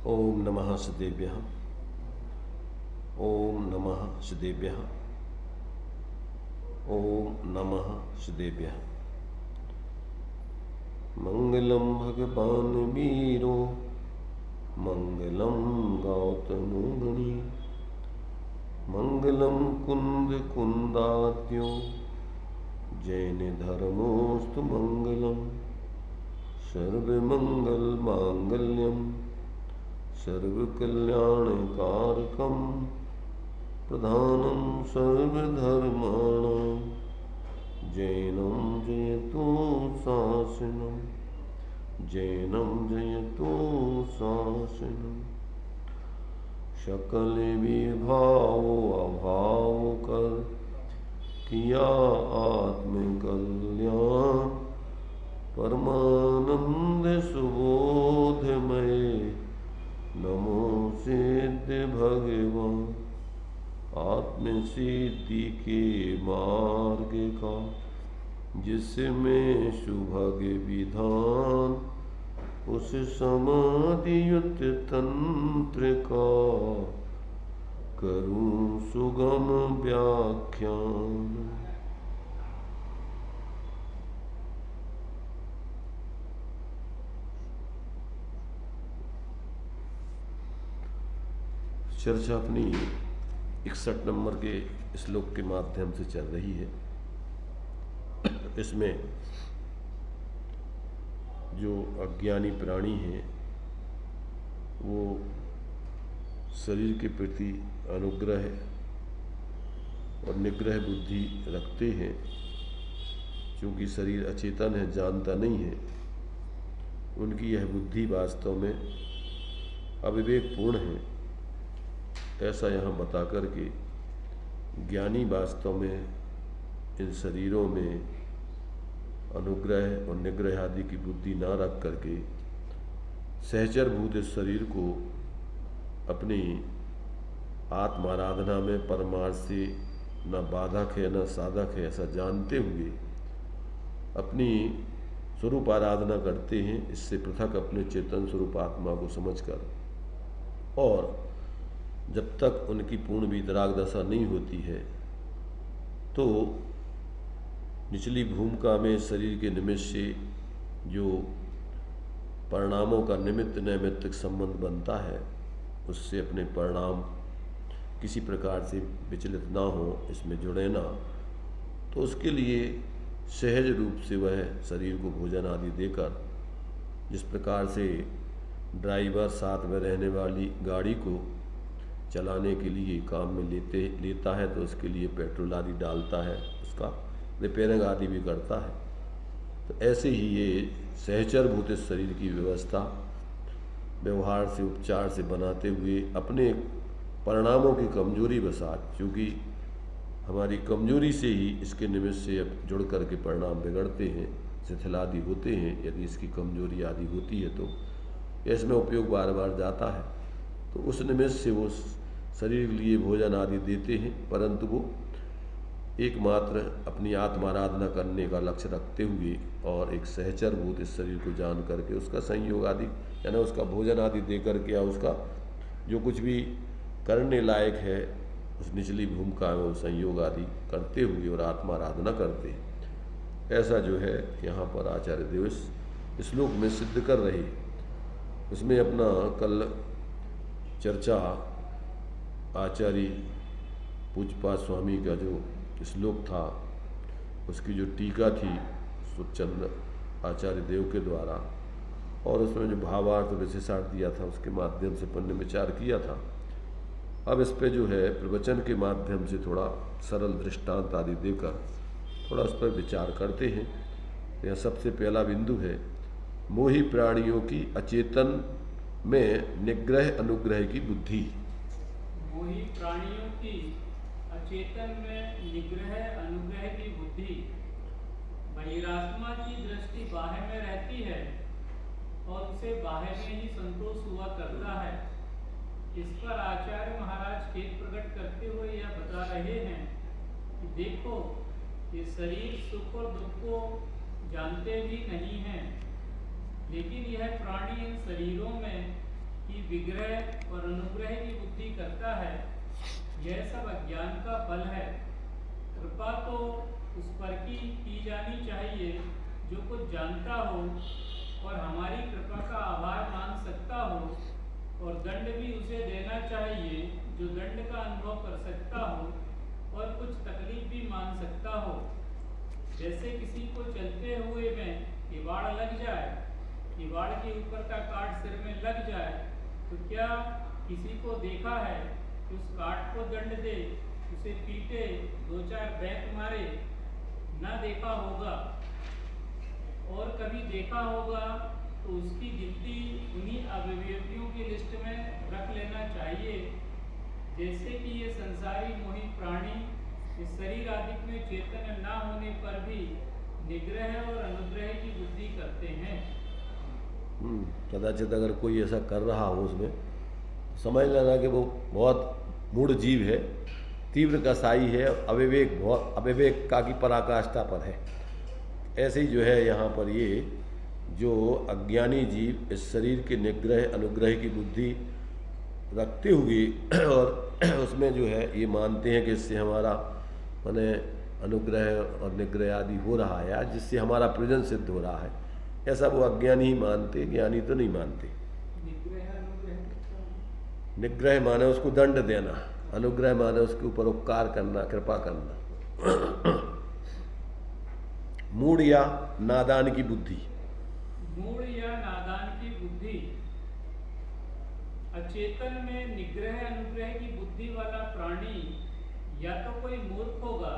ओम नमः सदेभ्यः। ओम नमः सदेभ्यः। ओम नमः सदेभ्यः। मंगलम भगवान वीरो मंगलम गौतमो मुनि मंगलम कुंद कुंदाद्यो जैन धर्मोस्तु मंगलम सर्वमंगल मांगल्यम सर्वकल्याणकारकम प्रधानम सर्वधर्माणां जैनं जयतु शासनम जैनं जयतु शासनम सकल विभाव अभाव कर किया आत्मकल्याण परमानंद सुबोधमय नमो सिद्ध भगवान आत्मसिद्धि के मार्ग का जिसमें सुभग विधान उस समाधियुक्त तंत्र का करूं सुगम व्याख्यान। चर्चा अपनी 61 नंबर के श्लोक के माध्यम से चल रही है। इसमें जो अज्ञानी प्राणी हैं वो शरीर के प्रति अनुग्रह और निग्रह बुद्धि रखते हैं, क्योंकि शरीर अचेतन है, जानता नहीं है। उनकी यह बुद्धि वास्तव में अविवेकपूर्ण है, ऐसा यहाँ बता कर के ज्ञानी वास्तव में इन शरीरों में अनुग्रह और निग्रह आदि की बुद्धि ना रख करके सहचरभूत इस शरीर को अपनी आत्माराधना में परमार्थ से न बाधक है न साधक है ऐसा जानते हुए अपनी स्वरूप आराधना करते हैं। इससे पृथक अपने चेतन स्वरूप आत्मा को समझकर, और जब तक उनकी पूर्ण वितराग दशा नहीं होती है तो निचली भूमिका में शरीर के निमित्त से जो परिणामों का निमित्त नैमित्तिक संबंध बनता है उससे अपने परिणाम किसी प्रकार से विचलित ना हो, इसमें जुड़े ना, तो उसके लिए सहज रूप से वह शरीर को भोजन आदि देकर, जिस प्रकार से ड्राइवर साथ में रहने वाली गाड़ी को चलाने के लिए काम में लेता है तो उसके लिए पेट्रोल आदि डालता है, उसका रिपेयरिंग आदि भी करता है। तो ऐसे ही ये सहचरभूत शरीर की व्यवस्था व्यवहार से उपचार से बनाते हुए अपने परिणामों की कमजोरी बसात, क्योंकि हमारी कमजोरी से ही इसके निमित्त से अब जुड़ करके परिणाम बिगड़ते हैं, शिथिल आदि होते हैं। यदि इसकी कमजोरी आदि होती है तो इसमें उपयोग बार बार जाता है, तो उस निमित्त से वो शरीर के लिए भोजन आदि देते हैं, परंतु वो एकमात्र अपनी आत्माराधना करने का लक्ष्य रखते हुए और एक सहचरभूत इस शरीर को जान करके उसका संयोग आदि यानी उसका भोजन आदि दे करके या उसका जो कुछ भी करने लायक है उस निचली भूमिका में वो संयोग आदि करते हुए और आत्माराधना करते हैं। ऐसा जो है यहाँ पर आचार्य देव इस श्लोक में सिद्ध कर रहे। उसमें अपना कल चर्चा आचार्य पूज्यपाद स्वामी का जो श्लोक था उसकी जो टीका थी सुचंद्र आचार्य देव के द्वारा, और उसमें जो भावार्थ विशेषार्थ दिया था उसके माध्यम से अपन ने विचार किया था। अब इस पे जो है प्रवचन के माध्यम से थोड़ा सरल दृष्टांत आदि देकर थोड़ा उस पर विचार करते हैं। यह सबसे पहला बिंदु है मोही प्राणियों की अचेतन में निग्रह अनुग्रह की बुद्धि। मोही प्राणियों की अचेतन में निग्रह अनुग्रह की बुद्धि। बहिरात्मा की दृष्टि बाह्य में रहती है और उसे बाह्य में ही संतोष हुआ करता है। इस पर आचार्य महाराज खेद प्रकट करते हुए यह बता रहे हैं कि देखो, ये शरीर सुख और दुख को जानते भी नहीं हैं, लेकिन यह प्राणी इन शरीरों में की विग्रह और अनुग्रह की बुद्धि करता है, यह सब अज्ञान का फल है। कृपा तो उस पर की जानी चाहिए जो कुछ जानता हो और हमारी कृपा का आभार मान सकता हो, और दंड भी उसे देना चाहिए जो दंड का अनुभव कर सकता हो और कुछ तकलीफ भी मान सकता हो। जैसे किसी को चलते हुए में किवाड़ लग जाए, किवाड़ के ऊपर का काट सिर में लग जाए, तो क्या किसी को देखा है कि उस काट को दंड दे, उसे पीटे, 2-4 बैक मारे? ना देखा होगा। और कभी देखा होगा तो उसकी गिनती उन्हीं अभिव्यक्तियों की लिस्ट में रख लेना चाहिए। जैसे कि ये संसारी मोही प्राणी इस शरीर आदि में चेतन ना होने पर भी निग्रह और अनुग्रह की बुद्धि करते हैं। कदाचित अगर कोई ऐसा कर रहा हो उसमें समझ लेना कि वो बहुत मूढ़ जीव है, तीव्र कसाई है, अविवेक बहुत अविवेक का की पराकाष्ठा पर है। ऐसे ही जो है यहाँ पर ये जो अज्ञानी जीव इस शरीर के निग्रह अनुग्रह की बुद्धि रखते हुए और उसमें जो है ये मानते हैं कि इससे हमारा माने अनुग्रह और निग्रह आदि हो रहा है, जिससे हमारा प्रयोजन सिद्ध हो रहा है, ऐसा वो अज्ञानी ही मानते, ज्ञानी तो नहीं मानते। निग्रह माने उसको दंड देना, अनुग्रह माने उसके ऊपर उपकार करना, कृपा करना। मूढ़ या नादान की बुद्धि, मूढ़ या नादान की बुद्धि। अचेतन में निग्रह अनुग्रह की बुद्धि वाला प्राणी या तो कोई मूर्ख होगा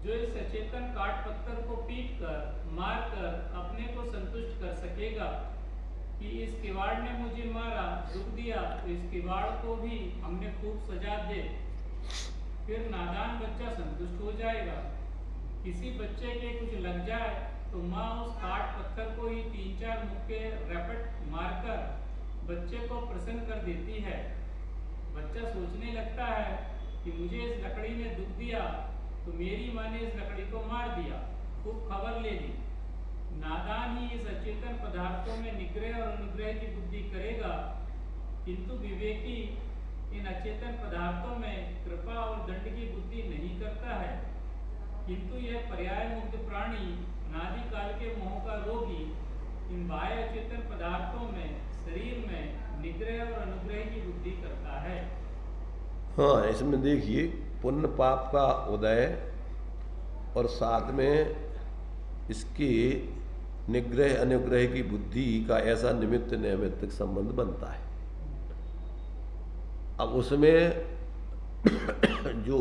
जो इस अचेतन काट पत्थर को पीट कर मार कर अपने को संतुष्ट कर सकेगा कि इस किवाड़ ने मुझे मारा, दुख दिया, तो इस किवाड़ को भी हमने खूब सजा दे। फिर नादान बच्चा संतुष्ट हो जाएगा। किसी बच्चे के कुछ लग जाए तो माँ उस काट पत्थर को ही 3-4 मुक्के रैपट मारकर बच्चे को प्रसन्न कर देती है। बच्चा सोचने लगता है कि मुझे इस लकड़ी ने दुख दिया तो मेरी माँ ने इस लकड़ी को मार दिया, खूब खबर ले ली। नादान ही इस अचेतन पदार्थों में निग्रह और अनुग्रह की बुद्धि करेगा, किंतु विवेकी इन अचेतन पदार्थों में कृपा और दंड की बुद्धि नहीं करता है। किंतु यह पर्याय मुक्त प्राणी अनादि काल के मोह का रोगी इन बाह्य अचेतन पदार्थों में शरीर में निग्रह और अनुग्रह की बुद्धि करता है। हाँ, इसमें देखिए पुण्य पाप का उदय और साथ में इसकी निग्रह अनुग्रह की बुद्धि का ऐसा निमित्त नैमित्तिक संबंध बनता है। अब उसमें जो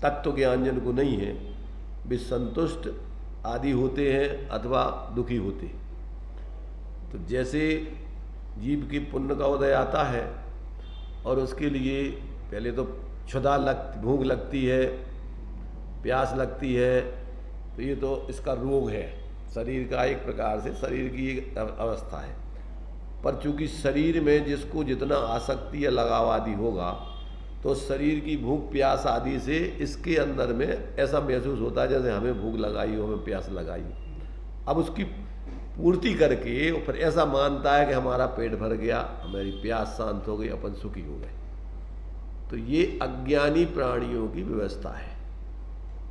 तत्व ज्ञान जिनको नहीं है वे संतुष्ट आदि होते हैं अथवा दुखी होते हैं। तो जैसे जीव की पुण्य का उदय आता है और उसके लिए पहले तो क्षुधा भूख लगती है, प्यास लगती है, तो ये तो इसका रोग है, शरीर का एक प्रकार से शरीर की एक अवस्था है। पर चूंकि शरीर में जिसको जितना आसक्ति या लगाव आदि होगा तो शरीर की भूख प्यास आदि से इसके अंदर में ऐसा महसूस होता है जैसे हमें भूख लगाई हो, हमें प्यास लगाई हो। अब उसकी पूर्ति करके फिर ऐसा मानता है कि हमारा पेट भर गया, हमारी प्यास शांत हो गई, अपन सुखी हो गए। तो ये अज्ञानी प्राणियों की व्यवस्था है।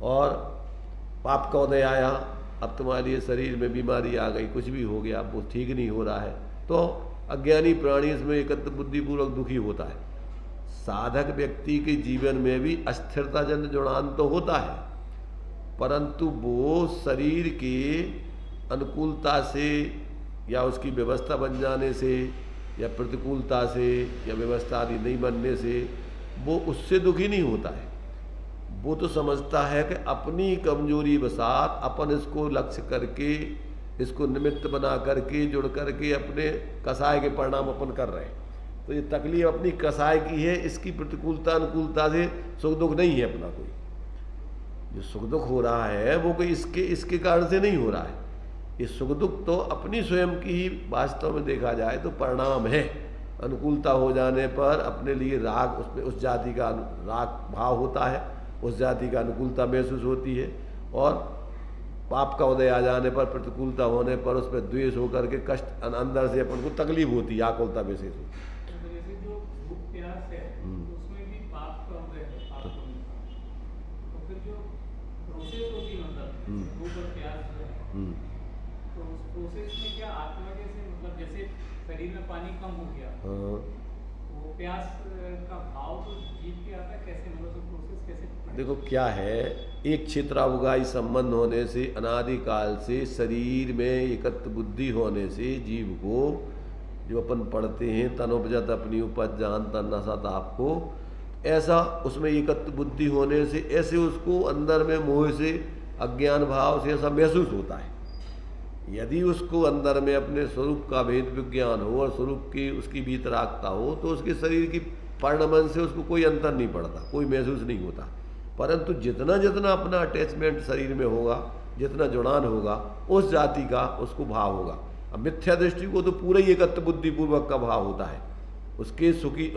और पाप का उदय आया, अब तुम्हारे शरीर में बीमारी आ गई, कुछ भी हो गया, अब वो ठीक नहीं हो रहा है, तो अज्ञानी प्राणी इसमें एकत्र बुद्धिपूर्वक दुखी होता है। साधक व्यक्ति के जीवन में भी अस्थिरता जन जुड़ान तो होता है, परंतु वो शरीर के अनुकूलता से या उसकी व्यवस्था बन जाने से या प्रतिकूलता से या व्यवस्था आदि नहीं बनने से वो उससे दुखी नहीं होता है। वो तो समझता है कि अपनी कमजोरी बसात अपन इसको लक्ष्य करके, इसको निमित्त बना करके, जुड़ करके अपने कसाय के परिणाम अपन कर रहे हैं। तो ये तकलीफ अपनी कसाय की है, इसकी प्रतिकूलता अनुकूलता से सुख दुख नहीं है अपना कोई। जो सुख दुख हो रहा है वो कोई इसके कारण से नहीं हो रहा है। ये सुख दुख तो अपनी स्वयं की ही वास्तव में देखा जाए तो परिणाम है। अनुकूलता हो जाने पर अपने लिए राग, उसमें उस जाति का राग भाव होता है, उस जाति का अनुकूलता महसूस होती है, और पाप का उदय आ जाने पर, प्रतिकूलता होने पर उसमें द्वेष होकर के कष्ट अंदर से अपन को तकलीफ होती है, आकुलता विशेष होती है। हम्म। तो उस प्रोसेस में क्या आत्मा जैसे मतलब जैसे शरीर में पानी कम हो गया, हाँ, वो प्यास का भाव तो जीव के आता है, कैसे मतलब उसका प्रोसेस कैसे? देखो क्या है, एक क्षेत्रावगाही संबंध होने से, अनादिकाल से शरीर में एकत्व बुद्धि होने से जीव को, जो अपन पढ़ते हैं तनोपजत अपनी उपज जानता नशा आपको, ऐसा उसमें एकत्व बुद्धि होने से ऐसे उसको अंदर में मोह से अज्ञान भाव से ऐसा महसूस होता है। यदि उसको अंदर में अपने स्वरूप का भेद विज्ञान हो और स्वरूप की उसकी भीतरागता हो तो उसके शरीर की परिणमन से उसको कोई अंतर नहीं पड़ता, कोई महसूस नहीं होता। परंतु जितना जितना अपना अटैचमेंट शरीर में होगा, जितना जुड़ान होगा, उस जाति का उसको भाव होगा। अब मिथ्या दृष्टि को तो पूरा ही एकत्व बुद्धिपूर्वक का भाव होता है। उसके सुखी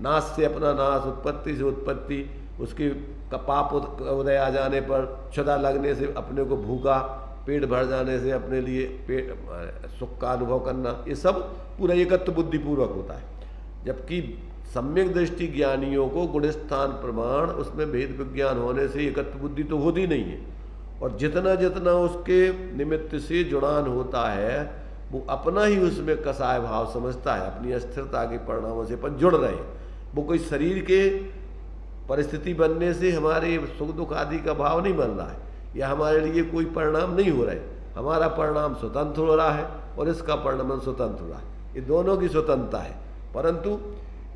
नाश से अपना नाश, उत्पत्ति से उत्पत्ति, उसके पाप उदय आ जाने पर, क्षुधा लगने से अपने को भूखा, पेट भर जाने से अपने लिए पेट सुख का अनुभव करना, ये सब पूरा एकत्व बुद्धिपूर्वक होता है। जबकि सम्यक दृष्टि ज्ञानियों को गुणस्थान प्रमाण उसमें भेद विज्ञान होने से एकत्व बुद्धि तो होती नहीं है, और जितना जितना उसके निमित्त से जुड़ान होता है वो अपना ही उसमें कसाय भाव समझता है, अपनी अस्थिरता के परिणामों से अपन जुड़ रहे हैं। वो कोई शरीर के परिस्थिति बनने से हमारे सुख दुख आदि का भाव नहीं बन रहा है, या हमारे लिए कोई परिणाम नहीं हो रहा है। हमारा परिणाम स्वतंत्र हो रहा है और इसका परिणाम स्वतंत्र हो रहा है, ये दोनों की स्वतंत्रता है। परंतु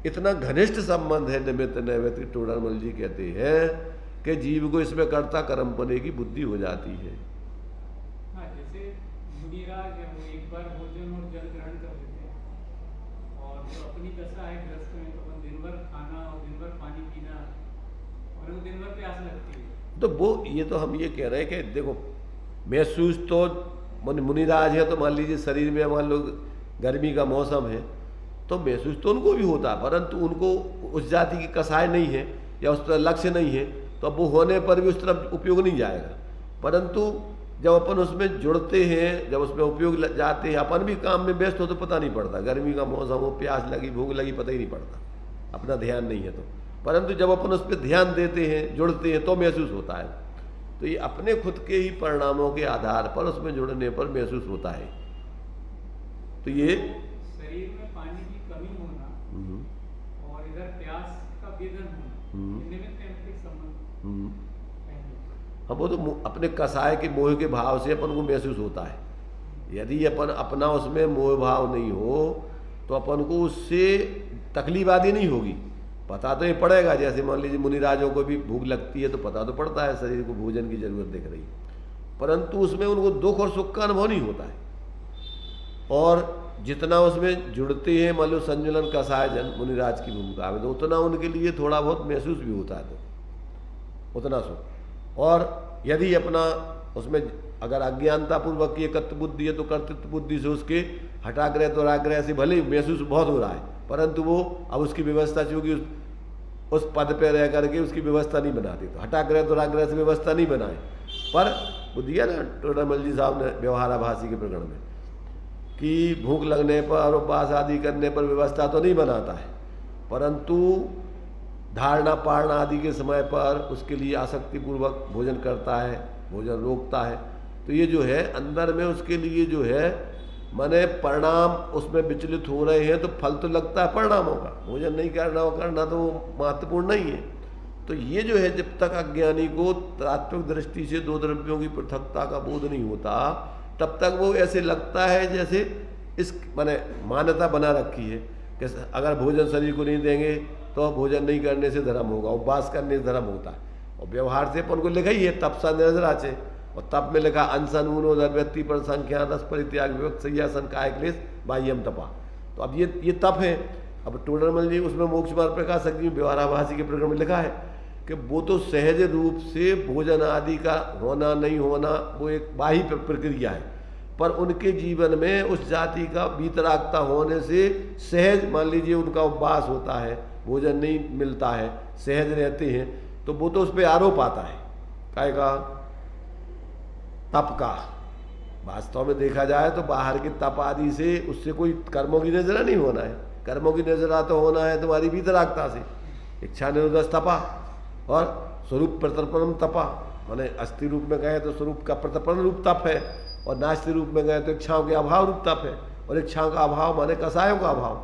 इतना घनिष्ठ संबंध है निमित्त नैमित्तिक, टोडरमल जी कहते हैं कि जीव को इसमें कर्ता कर्म पने की बुद्धि हो जाती है। हाँ, जैसे मुनिराज है वो एक बार भोजन और जल ग्रहण कर लेते हैं, और जो अपनी दशा है ग्रस्त में तो अपन दिन भर खाना और दिन भर पानी पीना और वो दिन भर प्यास लगती है। तो वो ये तो हम ये कह रहे हैं कि देखो महसूस तो मुनिराज है, तो मान लीजिए शरीर में मान लो गर्मी का मौसम है तो महसूस तो उनको भी होता है, परंतु उनको उस जाति की कसाय नहीं है या उस तरह लक्ष्य नहीं है, तो अब वो होने पर भी उस तरफ उपयोग नहीं जाएगा। परंतु जब अपन उसमें जुड़ते हैं, जब उसमें उपयोग जाते हैं, अपन भी काम में व्यस्त हो तो पता नहीं पड़ता, गर्मी का मौसम हो, प्यास लगी, भूख लगी, पता ही नहीं पड़ता, अपना ध्यान नहीं है तो। परंतु जब अपन उस पर ध्यान देते हैं, जुड़ते हैं, तो महसूस होता है। तो ये अपने खुद के ही परिणामों के आधार पर उसमें जुड़ने पर महसूस होता है। तो ये शरीर में पानी की कमी होना और इधर प्यास का वेदन होना, निमित्त नैमित्तिक संबंध हम वो तो अपने कसाय के मोह के भाव से अपन को महसूस होता है। यदि अपन अपना उसमें मोह भाव नहीं हो तो अपन को उससे तकलीफ आदि नहीं होगी। पता तो ये पड़ेगा, जैसे मान लीजिए मुनिराजों को भी भूख लगती है तो पता तो पड़ता है शरीर को भोजन की जरूरत दिख रही, परंतु उसमें उनको दुख और सुख का अनुभव नहीं होता है। और जितना उसमें जुड़ते हैं, मान लो संजुलन कसाय जन मुनिराज की भूमिका में, तो उतना उनके लिए थोड़ा बहुत महसूस भी होता है, तो उतना सुख। और यदि अपना उसमें अगर अज्ञानतापूर्वक की एकत्व बुद्धि है तो कर्तृत्व बुद्धि से उसके हटाग्रह दुराग्रह से भले महसूस बहुत हो रहा है, परंतु वो अब उसकी व्यवस्था चूंकि उस पद पे रह करके उसकी व्यवस्था नहीं बनाती, तो हटाग्रह दुराग्रह से व्यवस्था नहीं बनाए। पर वो दिया ना टोडरमल जी साहब ने व्यवहाराभासी के प्रकरण में कि भूख लगने पर उपवास आदि करने पर व्यवस्था तो नहीं बनाता है, परंतु धारणा पारणा आदि के समय पर उसके लिए आसक्तिपूर्वक भोजन करता है, भोजन रोकता है। तो ये जो है अंदर में उसके लिए जो है माने परिणाम उसमें विचलित हो रहे हैं, तो फल तो लगता है परिणामों का, भोजन नहीं करना तो महत्वपूर्ण नहीं है। तो ये जो है जब तक अज्ञानी को तात्विक दृष्टि से दो द्रव्यों की पृथकता का बोध नहीं होता, तब तक वो ऐसे लगता है जैसे इस माने मान्यता बना रखी है कि अगर भोजन शरीर को नहीं देंगे तो भोजन नहीं करने से धर्म होगा, उपवास करने से धर्म होता है। और व्यवहार से अपन को लिखा ही है तपसा निर्जराचे, और तप में लिखा अनशन ऊनो व्यक्ति पर संख्या 10 परित्याग विभक्त सैयासन काय क्लेश बाह्यम तपा। तो अब ये तप है। अब टोडरमल जी उसमें मोक्ष मार्ग प्रकाशक जी व्यवहाराभासी के प्रकरण में लिखा है कि वो तो सहज रूप से भोजन आदि का होना नहीं होना वो एक बाह्य प्रक्रिया है, पर उनके जीवन में उस जाति का वीतरागता होने से सहज मान लीजिए उनका उपवास होता है, भोजन नहीं मिलता है, सहज रहते हैं, तो वो तो उस पर आरोप आता है काय का तप का। वास्तव में देखा जाए तो बाहर के तप आदि से उससे कोई कर्मों की नजरा नहीं होना है, कर्मों की नजरा तो होना है तुम्हारी वीतरागता से। इच्छा निरोधस तपा और स्वरूप प्रतर्पणम तपा, माने अस्थि रूप में कहे तो स्वरूप का प्रतर्पण रूप तप है। और नास्तिक रूप में गए तो इच्छाओं के अभाव रूप तप है, और इच्छाओं का अभाव माने कसायों का अभाव।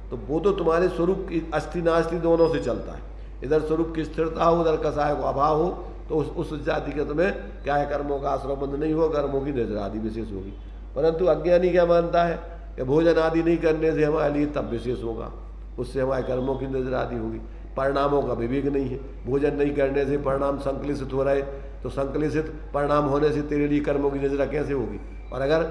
तो वो तो तुम्हारे स्वरूप की अस्थि नास्ति दोनों से चलता है, इधर स्वरूप की स्थिरता हो, उधर कसायों का अभाव हो, तो उस जाति के तुम्हें क्या है, कर्मों का आश्रय बंध नहीं होगा, कर्मों की निद्रा आदि विशेष होगी। परंतु अज्ञानी क्या मानता है कि भोजन आदि नहीं करने से हमारे लिए तब विशेष होगा, उससे हमारे कर्मों की निद्रा आदि होगी। परिणामों का विवेक नहीं है, भोजन नहीं करने से परिणाम संकलित हो रहे, तो संकलित परिणाम होने से तेरे लिए कर्मों की निद्रा कैसे होगी। और अगर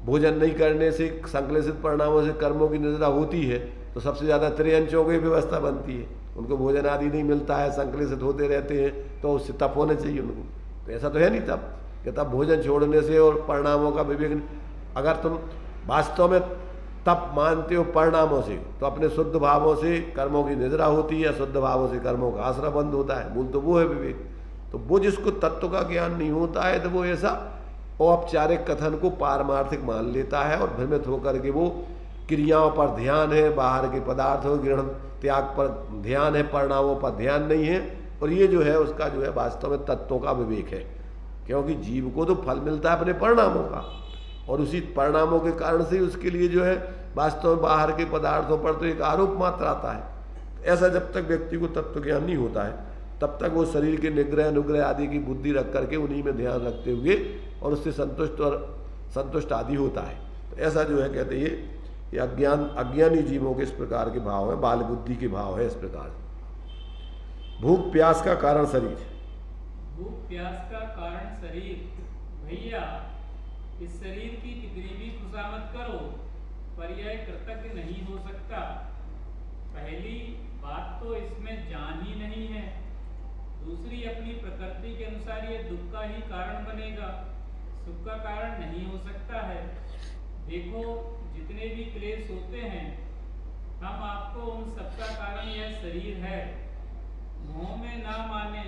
भोजन नहीं करने से संकलित परिणामों से कर्मों की निद्रा होती है तो सबसे ज़्यादा त्रियंचों की व्यवस्था बनती है, उनको भोजन आदि नहीं मिलता है, संकलित होते रहते हैं, तो उससे तप होने चाहिए उनको। तो ऐसा तो है नहीं तब कि तब भोजन छोड़ने से और परिणामों का विवेक। अगर तुम वास्तव में तप मानते हो परिणामों से, तो अपने शुद्ध भावों से कर्मों की निद्रा होती है, शुद्ध भावों से कर्मों का आश्रय बंद होता है, मूल तो वो है विवेक। तो वो जिसको तत्व का ज्ञान नहीं होता है तो वो ऐसा औपचारिक कथन को पारमार्थिक मान लेता है, और भ्रमित होकर के वो क्रियाओं पर ध्यान है, बाहर के पदार्थों ग्रहण त्याग पर ध्यान है, परिणामों पर ध्यान नहीं है। और ये जो है उसका जो है वास्तव में तत्वों का विवेक है, क्योंकि जीव को तो फल मिलता है अपने परिणामों का, और उसी परिणामों के कारण से उसके लिए जो है वास्तव में बाहर के पदार्थों पर तो एक आरोप मात्र आता है। ऐसा जब तक व्यक्ति को तत्व ज्ञान नहीं होता है तब तक वो शरीर के निग्रह अनुग्रह आदि की बुद्धि रख करके उन्हीं में ध्यान रखते हुए और उससे संतुष्ट आदि होता है। तो ऐसा जो है कहते हैं ये अज्ञानी जीवों के इस प्रकार के भाव है, बाल बुद्धि के भाव है इस प्रकार। भूख प्यास का कारण शरीर, भूख प्यास का कारण शरीर। भैया इस शरीर की कितनी भी खुशामद करो पर यह कृतज्ञ नहीं हो सकता। पहली बात तो इसमें जान ही नहीं है, दूसरी अपनी प्रकृति के अनुसार ये दुख का ही कारण बनेगा, सुख का कारण नहीं हो सकता है। देखो जितने भी क्लेश होते हैं हम आपको उन सबका कारण यह शरीर है, मुंह में ना माने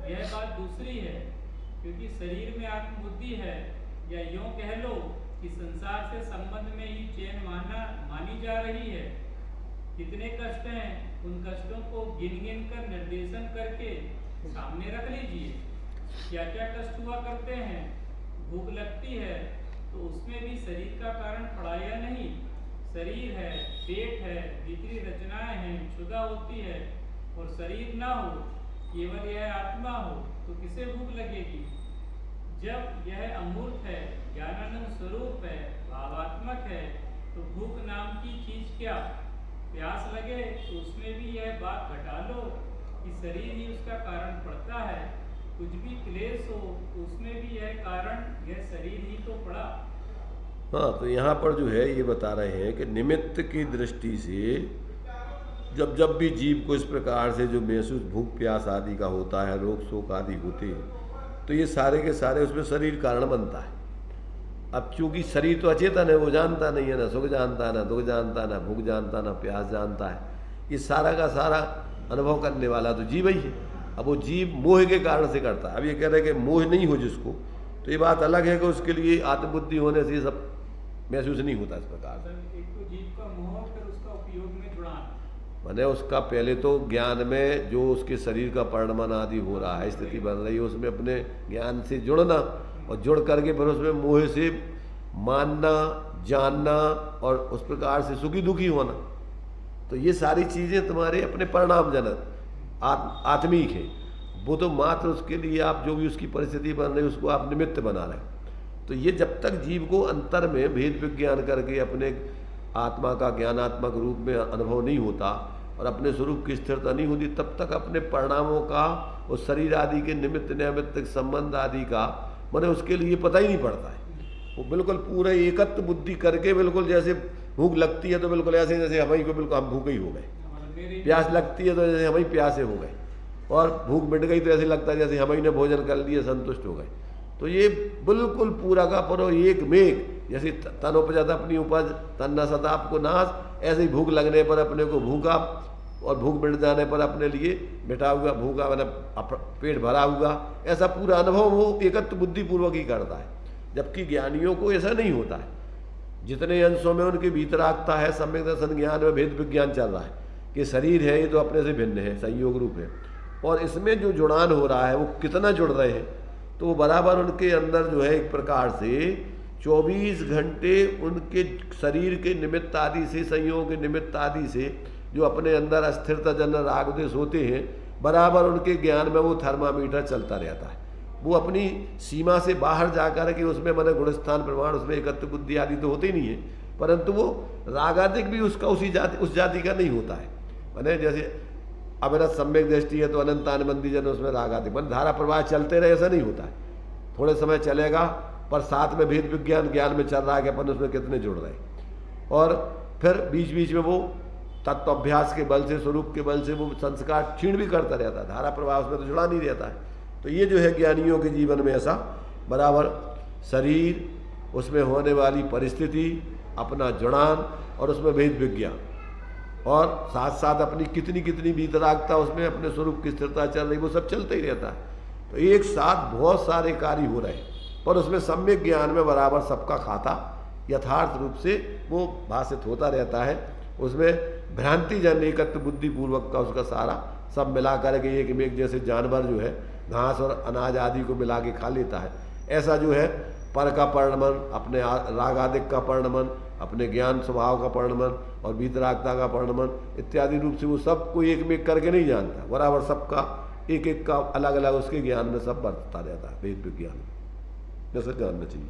यह बात दूसरी है, क्योंकि शरीर में आत्मबुद्धि है, या यूं कह लो कि संसार से संबंध में ही चैन मानी जा रही है। कितने कष्ट हैं उन कष्टों को गिन गिन कर निर्देशन करके सामने रख लीजिए। क्या क्या कष्ट हुआ करते हैं, भूख लगती है तो उसमें भी शरीर का कारण पड़ा या नहीं। शरीर है, पेट है, भीतरी रचनाएं हैं, क्षुधा होती है, और शरीर ना हो केवल यह आत्मा हो तो किसे भूख लगेगी। जब यह अमूर्त है, ज्ञानानंद स्वरूप है, भावात्मक है, तो भूख नाम की चीज क्या। प्यास लगे तो उसमें भी यह बात घटा लो कि शरीर ही उसका कारण पड़ता है। कुछ भी क्लेश हो उसमें भी यह कारण यह शरीर ही तो पड़ा। हाँ, तो यहाँ पर जो है ये बता रहे हैं कि निमित्त की दृष्टि से जब भी जीव को इस प्रकार से जो महसूस भूख प्यास आदि का होता है, रोग शोक आदि होते हैं, तो ये सारे के सारे उसमें शरीर कारण बनता है। अब चूंकि शरीर तो अचेतन है, वो जानता नहीं है, ना सुख जानता, ना दुख जानता, ना भूख जानता, ना प्यास जानता है। ये सारा का सारा अनुभव करने वाला तो जीव ही है। अब वो जीव मोह के कारण से करता है। अब ये कह रहे हैं कि मोह नहीं हो जिसको, तो ये बात अलग है कि उसके लिए आत्मबुद्धि होने से ये सब महसूस नहीं होता इस प्रकार। एक तो जीव का मोह, फिर उसका उपयोग में जुड़ान, मैंने उसका पहले तो ज्ञान में जो उसके शरीर का परिणमन आदि हो रहा है, स्थिति बन रही है, उसमें अपने ज्ञान से जुड़ना, और जुड़ करके फिर उसमें मोह से मानना, जानना, और उस प्रकार से सुखी दुखी होना। तो ये सारी चीज़ें तुम्हारे अपने परिणामजनक आत्मिक है। वो तो मात्र उसके लिए आप जो भी उसकी परिस्थिति बन रही है उसको आप निमित्त बना रहे हैं। तो ये जब तक जीव को अंतर में भेद विज्ञान करके अपने आत्मा का ज्ञानात्मक रूप में अनुभव नहीं होता और अपने स्वरूप की स्थिरता नहीं होती, तब तक अपने परिणामों का और शरीर आदि के निमित्त नैमित्तिक संबंध आदि का मैंने उसके लिए पता ही नहीं पड़ता है। वो बिल्कुल पूरे एकत्व बुद्धि करके बिल्कुल जैसे भूख लगती है तो बिल्कुल ऐसे जैसे हमें को बिल्कुल हम भूखे ही हो गए, प्यास लगती है तो जैसे हम ही प्यासे हो गए, और भूख मिट गई तो ऐसे लगता है जैसे हम ही ने भोजन कर लिए संतुष्ट हो गए। तो ये बिल्कुल पूरा का पूरा एक मेघ, जैसे तन उपजत अपनी उपज तन न सता आपको नाश, ऐसे ही भूख लगने पर अपने को भूखा और भूख मिट जाने पर अपने लिए मिटा हुआ भूखा, मतलब पेट भरा हुआ, ऐसा पूरा अनुभव वो एकत्व बुद्धि पूर्वक ही करता है। जबकि ज्ञानियों को ऐसा नहीं होता है। जितने अंशों में उनके भीतर आता है सम्यक दर्शन ज्ञान में भेद विज्ञान चल रहा है कि शरीर है ये तो अपने से भिन्न है, संयोग रूप है, और इसमें जो जुड़ान हो रहा है वो कितना जुड़ रहे हैं तो वो बराबर उनके अंदर जो है एक प्रकार से 24 घंटे उनके शरीर के निमित्त आदि से, संयोग के निमित्त आदि से जो अपने अंदर अस्थिरता जन राग देश होते हैं, बराबर उनके ज्ञान में वो थर्मामीटर चलता रहता है। वो अपनी सीमा से बाहर जाकर के उसमें मैंने गुणस्थान प्रमाण, उसमें एकत्व बुद्धि आदि तो होते नहीं है, परंतु वो रागादिक भी उसका उस जाति का नहीं होता है। मैंने जैसे अविरत सम्यक दृष्टि है तो अनंतानबंदी जन उसमें रागादिक मन धारा प्रवाह चलते रहे, ऐसा नहीं होता है। थोड़े समय चलेगा पर साथ में भेद विज्ञान ज्ञान में चल रहा है कि अपन उसमें कितने जुड़ रहे हैं, और फिर बीच बीच में वो तत्व अभ्यास के बल से, स्वरूप के बल से वो संस्कार क्षीण भी करता रहता है, धारा प्रवाह उसमें तो जुड़ा नहीं रहता है। तो ये जो है ज्ञानियों के जीवन में ऐसा बराबर शरीर, उसमें होने वाली परिस्थिति, अपना जुड़ान और उसमें भेद विज्ञान, और साथ साथ अपनी कितनी कितनी वीतरागता, उसमें अपने स्वरूप की स्थिरता चल रही, वो सब चलता ही रहता है। तो एक साथ बहुत सारे कार्य हो रहे हैं, पर उसमें सम्यक ज्ञान में बराबर सबका खाता यथार्थ रूप से वो भाषित होता रहता है। उसमें भ्रांति जन एकत्व बुद्धि पूर्वक का उसका सारा सब मिला करके एक में एक, जैसे जानवर जो है घास और अनाज आदि को मिला के खा लेता है, ऐसा जो है पर का परिणमन, अपने राग आदिक का परिणमन, अपने ज्ञान स्वभाव का परिणमन और वीतरागता का परिणमन इत्यादि रूप से वो सबको एक में करके नहीं जानता, बराबर सबका एक एक का अलग अलग उसके ज्ञान में सब बरतता रहता है, वेद विज्ञान में जैसा जानना चाहिए।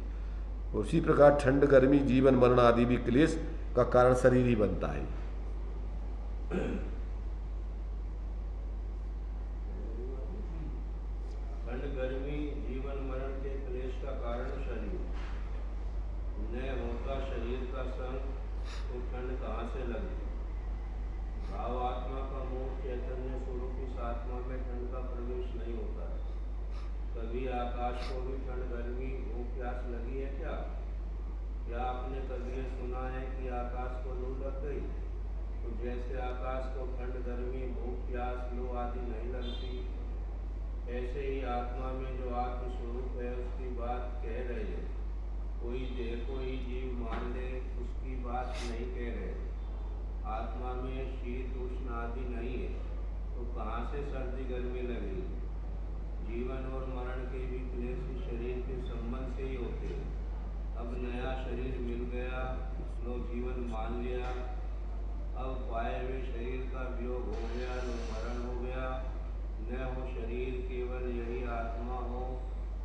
उसी प्रकार ठंड गर्मी जीवन मरण आदि भी क्लेश का कारण शरीर ही बनता है। ठंड गर्मी जीवन मरण के क्लेश का कारण शरीर न होता, शरीर का संग तो ठंड कहाँ से लगी। भाव आत्मा का मोह चैतन्य स्वरूप इस आत्मा में ठंड का प्रवेश नहीं होता है। कभी आकाश को भी ठंड गर्मी भूख प्यास लगी है क्या? क्या आपने कभी ये सुना है कि आकाश को लू लग गई? तो जैसे आकाश को ठंड गर्मी भूख प्यास लू आदि नहीं लगती, ऐसे ही आत्मा में जो आत्म स्वरूप है उसकी बात कह रहे हैं। कोई जीव मान ले उसकी बात नहीं कह रहे। आत्मा में शीत उष्ण आदि नहीं है तो कहाँ से सर्दी गर्मी लगेगी। जीवन और मरण के भी क्लेश शरीर के संबंध से ही होते हैं। अब नया शरीर मिल गया, लो जीवन मान लिया, अब पाए हुए शरीर का वियोग हो गया, लो मरण हो गया। न हो शरीर, केवल यही आत्मा हो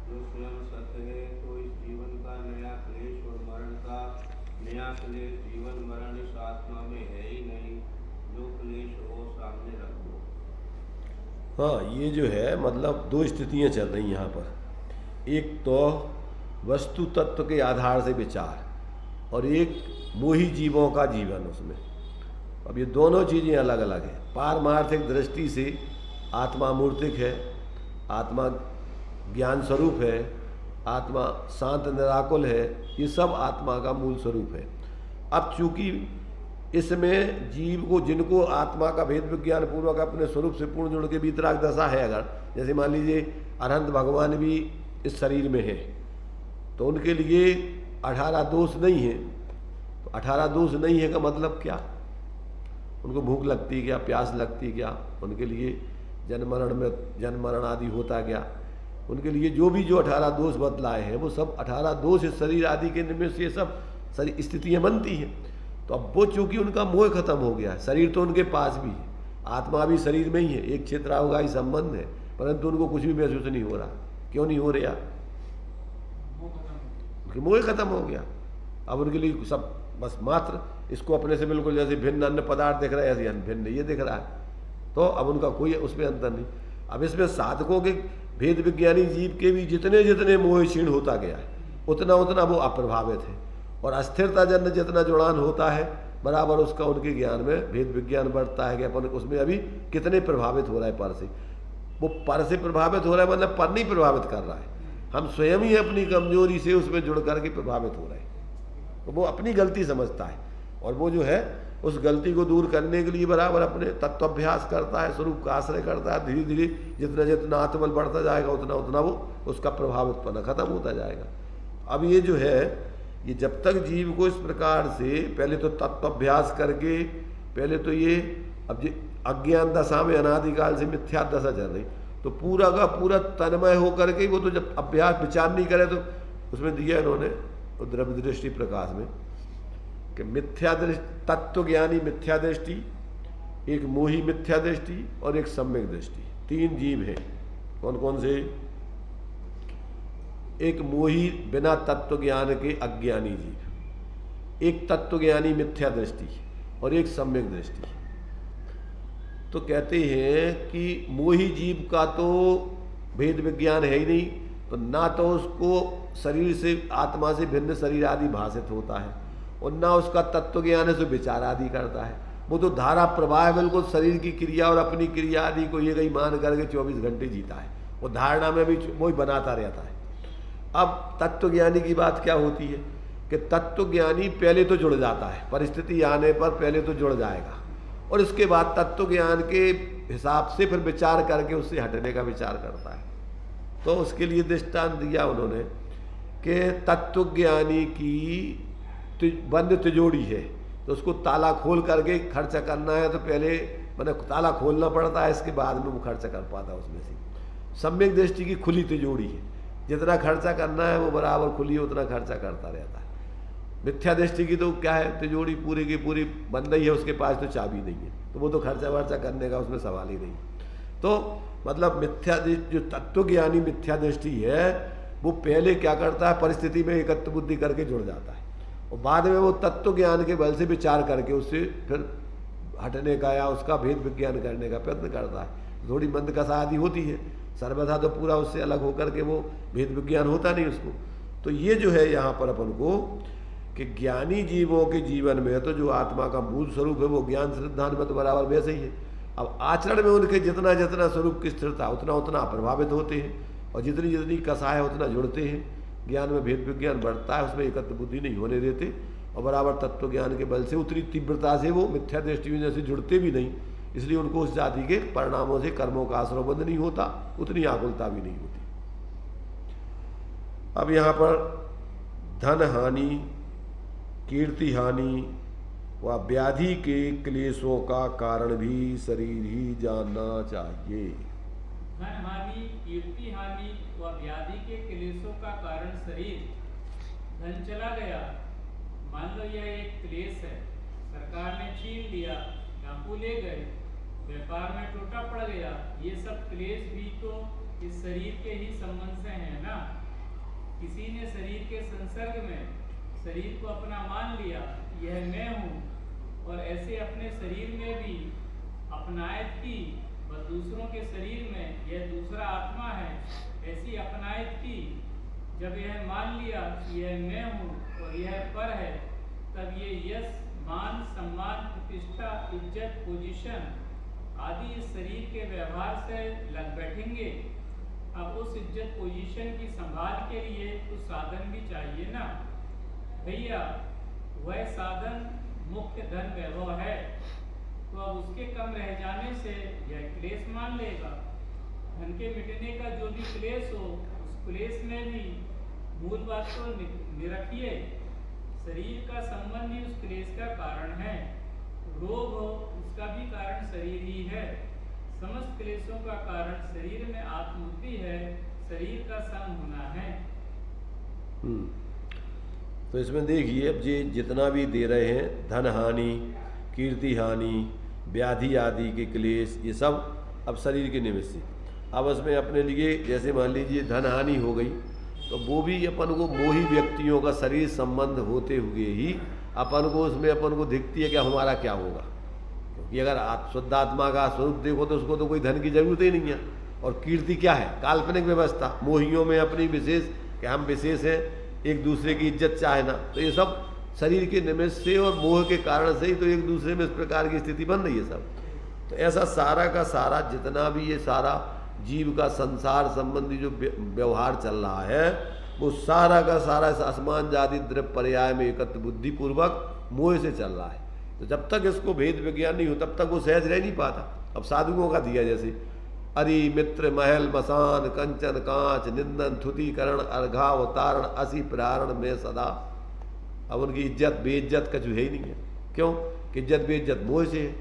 जो स्वयं सत्य है, तो इस जीवन का नया क्लेश और मरण का नया क्लेश जीवन मरण इस आत्मा में है ही नहीं। जो क्लेश हो सामने रख दो। हाँ, ये जो है मतलब दो स्थितियाँ चल रही यहाँ पर। एक तो वस्तु तत्व के आधार से विचार, और एक मोही जीवों का जीवन उसमें। अब ये दोनों चीज़ें अलग अलग हैं। पारमार्थिक दृष्टि से आत्मा मूर्तिक है, आत्मा ज्ञान स्वरूप है, आत्मा शांत निराकुल है, ये सब आत्मा का मूल स्वरूप है। अब चूंकि इसमें जीव को, जिनको आत्मा का भेद विज्ञान पूर्वक अपने स्वरूप से पूर्ण जुड़ के वीतराग दशा है, अगर जैसे मान लीजिए अनंत भगवान भी इस शरीर में है, तो उनके लिए 18 दोष नहीं है। तो 18 दोष नहीं है का मतलब क्या? उनको भूख लगती क्या, प्यास लगती क्या, उनके लिए जन्म मरण आदि होता क्या, उनके लिए जो 18 दोष बतलाए हैं वो सब 18 दोष इस शरीर आदि के निमित्त से सब सारी स्थितियाँ बनती हैं। तो अब वो चूंकि उनका मोह खत्म हो गया है, शरीर तो उनके पास भी है, आत्मा भी शरीर में ही है, एक क्षेत्रावगाही संबंध है, परंतु उनको कुछ भी महसूस नहीं हो रहा। क्यों नहीं हो रहा? उनके मोह खत्म हो गया। अब उनके लिए सब बस मात्र इसको अपने से बिल्कुल जैसे भिन्न अन्य पदार्थ दिख रहा है, ऐसे भिन्न ये दिख रहा है। तो अब उनका कोई उसमें अंतर नहीं। अब इसमें साधकों के भेद विज्ञानी जीव के भी जितने जितने मोह क्षीण होता गया है, उतना उतना वो अप्रभावित है, और अस्थिरता जन्य जितना जुड़ान होता है बराबर उसका उनके ज्ञान में भेद विज्ञान बढ़ता है कि अपन उसमें अभी कितने प्रभावित हो रहा है पर से। वो पर से प्रभावित हो रहा है मतलब पर नहीं प्रभावित कर रहा है, हम स्वयं ही अपनी कमजोरी से उसमें जुड़ करके प्रभावित हो रहे हैं। तो वो अपनी गलती समझता है, और वो जो है उस गलती को दूर करने के लिए बराबर अपने तत्वाभ्यास करता है, स्वरूप का आश्रय करता है। धीरे धीरे जितना जितना आत्मबल बढ़ता जाएगा उतना उतना वो उसका प्रभावितपना खत्म होता जाएगा। अब ये जो है, ये जब तक जीव को इस प्रकार से पहले तो तत्वाभ्यास करके, पहले तो ये अब अज्ञान दशा में अनादिकाल से मिथ्या दशा चल रही, तो पूरा का पूरा तन्मय होकर के वो तो जब अभ्यास विचार नहीं करे तो उसमें दिया इन्होंने द्रव्य दृष्टि प्रकाश में कि मिथ्या दृष्टि, तत्व ज्ञानी मिथ्या दृष्टि, एक मोही मिथ्या दृष्टि और एक सम्यक दृष्टि। 3 जीव हैं। कौन कौन से? एक मोही बिना तत्व ज्ञान के अज्ञानी जीव, एक तत्व ज्ञानी मिथ्या दृष्टि और एक सम्यक दृष्टि। तो कहते हैं कि मोही जीव का तो भेद विज्ञान है ही नहीं, तो ना तो उसको शरीर से, आत्मा से भिन्न शरीर आदि भाषित होता है और ना उसका तत्व ज्ञान है, सो विचार आदि करता है। वो तो धारा प्रवाह बिल्कुल शरीर की क्रिया और अपनी क्रिया आदि को ये कहीं मान करके 24 घंटे जीता है। वो धारणा में भी वही बनाता रहता है। अब तत्वज्ञानी की बात क्या होती है कि तत्वज्ञानी पहले तो जुड़ जाता है, परिस्थिति आने पर पहले तो जुड़ जाएगा और इसके बाद तत्वज्ञान के हिसाब से फिर विचार करके उससे हटने का विचार करता है। तो उसके लिए दृष्टांत दिया उन्होंने कि तत्वज्ञानी की बंद तिजोरी है, तो उसको ताला खोल करके खर्चा करना है तो पहले मैंने ताला खोलना पड़ता है, इसके बाद में वो खर्चा कर पाता है उसमें से। सम्यक दृष्टि की खुली तिजोरी है, जितना खर्चा करना है वो बराबर खुली उतना खर्चा करता रहता है। मिथ्या दृष्टि की तो क्या है, तिजोरी पूरी की पूरी बंद ही है, उसके पास तो चाबी नहीं है, तो वो तो खर्चा वर्चा करने का उसमें सवाल ही नहीं। तो मतलब मिथ्या जो तत्वज्ञानी मिथ्या दृष्टि है वो पहले क्या करता है, परिस्थिति में एकत्व बुद्धि करके जुड़ जाता है और बाद में वो तत्व ज्ञान के बल से विचार करके उससे फिर हटने का या उसका भेद विज्ञान करने का प्रयत्न करता है। थोड़ी मंद कसा आदि होती है, सर्वथा तो पूरा उससे अलग होकर के वो भेद विज्ञान होता नहीं उसको। तो ये जो है यहाँ पर अपन को कि ज्ञानी जीवों के जीवन में तो जो आत्मा का मूल स्वरूप है वो ज्ञान श्रद्धान में तो बराबर वैसे ही है। अब आचरण में उनके जितना जितना स्वरूप की स्थिरता उतना उतना प्रभावित होते हैं और जितनी जितनी कसा है उतना जुड़ते हैं। ज्ञान में भेद विज्ञान बढ़ता है, उसमें एकत्व बुद्धि नहीं होने देते और बराबर तत्व ज्ञान के बल से उतनी तीव्रता से वो मिथ्या दृष्टि में जैसे जुड़ते भी नहीं, इसलिए उनको उस जाति के परिणामों से कर्मों का आश्रयबंध नहीं होता, उतनी आकुलता भी नहीं होती। अब यहाँ पर धन हानि, कीर्ति हानि व व्याधि के क्लेशों का कारण भी शरीर ही जानना चाहिए। धन हानि, कीर्ति हानि व व्याधि के क्लेशों का कारण शरीर। धन चला गया, मान लो यह एक क्लेश है, सरकार ने छीन लिया, डाकू ले गए, व्यापार में टूटा पड़ गया, ये सब क्लेश भी तो इस शरीर के ही संबंध से है ना। किसी ने शरीर के संसर्ग में शरीर को अपना मान लिया, यह मैं हूँ, और ऐसे अपने शरीर में भी अपनायत की व दूसरों के शरीर में यह दूसरा आत्मा है, ऐसी अपनायत की। जब यह मान लिया कि यह मैं हूँ और यह पर है, तब ये यश, मान, सम्मान, प्रतिष्ठा, इज्जत, पोजीशन आदि इस शरीर के व्यवहार से लग बैठेंगे। अब उस इज्जत पोजीशन की संभाल के लिए कुछ साधन भी चाहिए ना भैया। वह साधन मुख्य धन वैभव है, तो अब उसके कम रह जाने से यह क्लेश मान लेगा। धन के मिटने का जो भी क्लेश हो, उस क्लेश में भी मूल बात को निरखिए। शरीर का संबंध ही उस क्लेश का कारण है। रोग हो, उसका भी कारण शरीर ही है। समस्त क्लेशों का कारण शरीर में आत्मबुद्धि है, शरीर का संग होना है। तो इसमें देखिए अब ये जितना भी दे रहे हैं, धन हानि, कीर्ति हानि, व्याधि आदि के क्लेश, ये सब अब शरीर के निमित्त से। अब इसमें अपने लिए जैसे मान लीजिए धन हानि हो गई, तो वो भी अपन को मोही व्यक्तियों का शरीर संबंध होते हुए ही अपन को उसमें अपन को दिखती है कि हमारा क्या होगा। क्योंकि अगर शुद्ध आत्मा का स्वरूप देखो तो उसको तो कोई धन की जरूरत ही नहीं है। और कीर्ति क्या है? काल्पनिक व्यवस्था, मोहियों में अपनी विशेष कि हम विशेष हैं, एक दूसरे की इज्जत चाहना, तो ये सब शरीर के निमित्त से और मोह के कारण से ही तो एक दूसरे में इस प्रकार की स्थिति बन रही है सब। तो ऐसा सारा का सारा जितना भी ये सारा जीव का संसार संबंधी जो व्यवहार चल रहा है, वो सारा का सारा इस आसमान जाति द्रव्य पर्याय में एकत्र बुद्धि पूर्वक मोह से चल रहा है। तो जब तक इसको भेद विज्ञान नहीं हो तब तक वो सहज रह नहीं पाता। अब साधुओं का दिया जैसे अरि मित्र महल मसान कंचन कांच निंदन थुतिकरण अर्घावतारण असी प्रारण में सदा। अब उनकी इज्जत बेइज्जत कछु है ही नहीं है। क्यों कि इज्जत बेइज्जत मोह से है।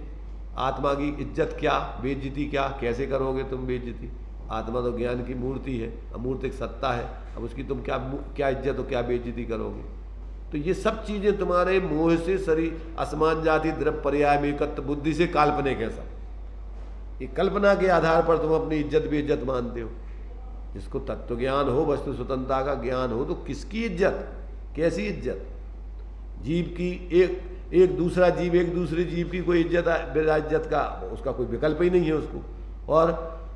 आत्मा की इज्जत क्या, बेइज्जती क्या, कैसे करोगे तुम बेइज्जती? आत्मा तो ज्ञान की मूर्ति है, अमूर्त एक सत्ता है। अब उसकी तुम क्या इज्जत और क्या बेइज्जती करोगे? तो ये सब चीज़ें तुम्हारे मोह से शरीर असमान जाति द्रव्य पर्याय में एकत्व बुद्धि से काल्पनिक है सब। ये कल्पना के आधार पर तुम अपनी इज्जत बेइज्जत मानते हो। जिसको तत्व ज्ञान हो, वस्तु स्वतंत्रता का ज्ञान हो, तो किसकी इज्जत, कैसी इज्जत? जीव की एक दूसरा जीव एक दूसरे जीव की कोई इज्जत बिना इज्जत का उसका कोई विकल्प ही नहीं है उसको। और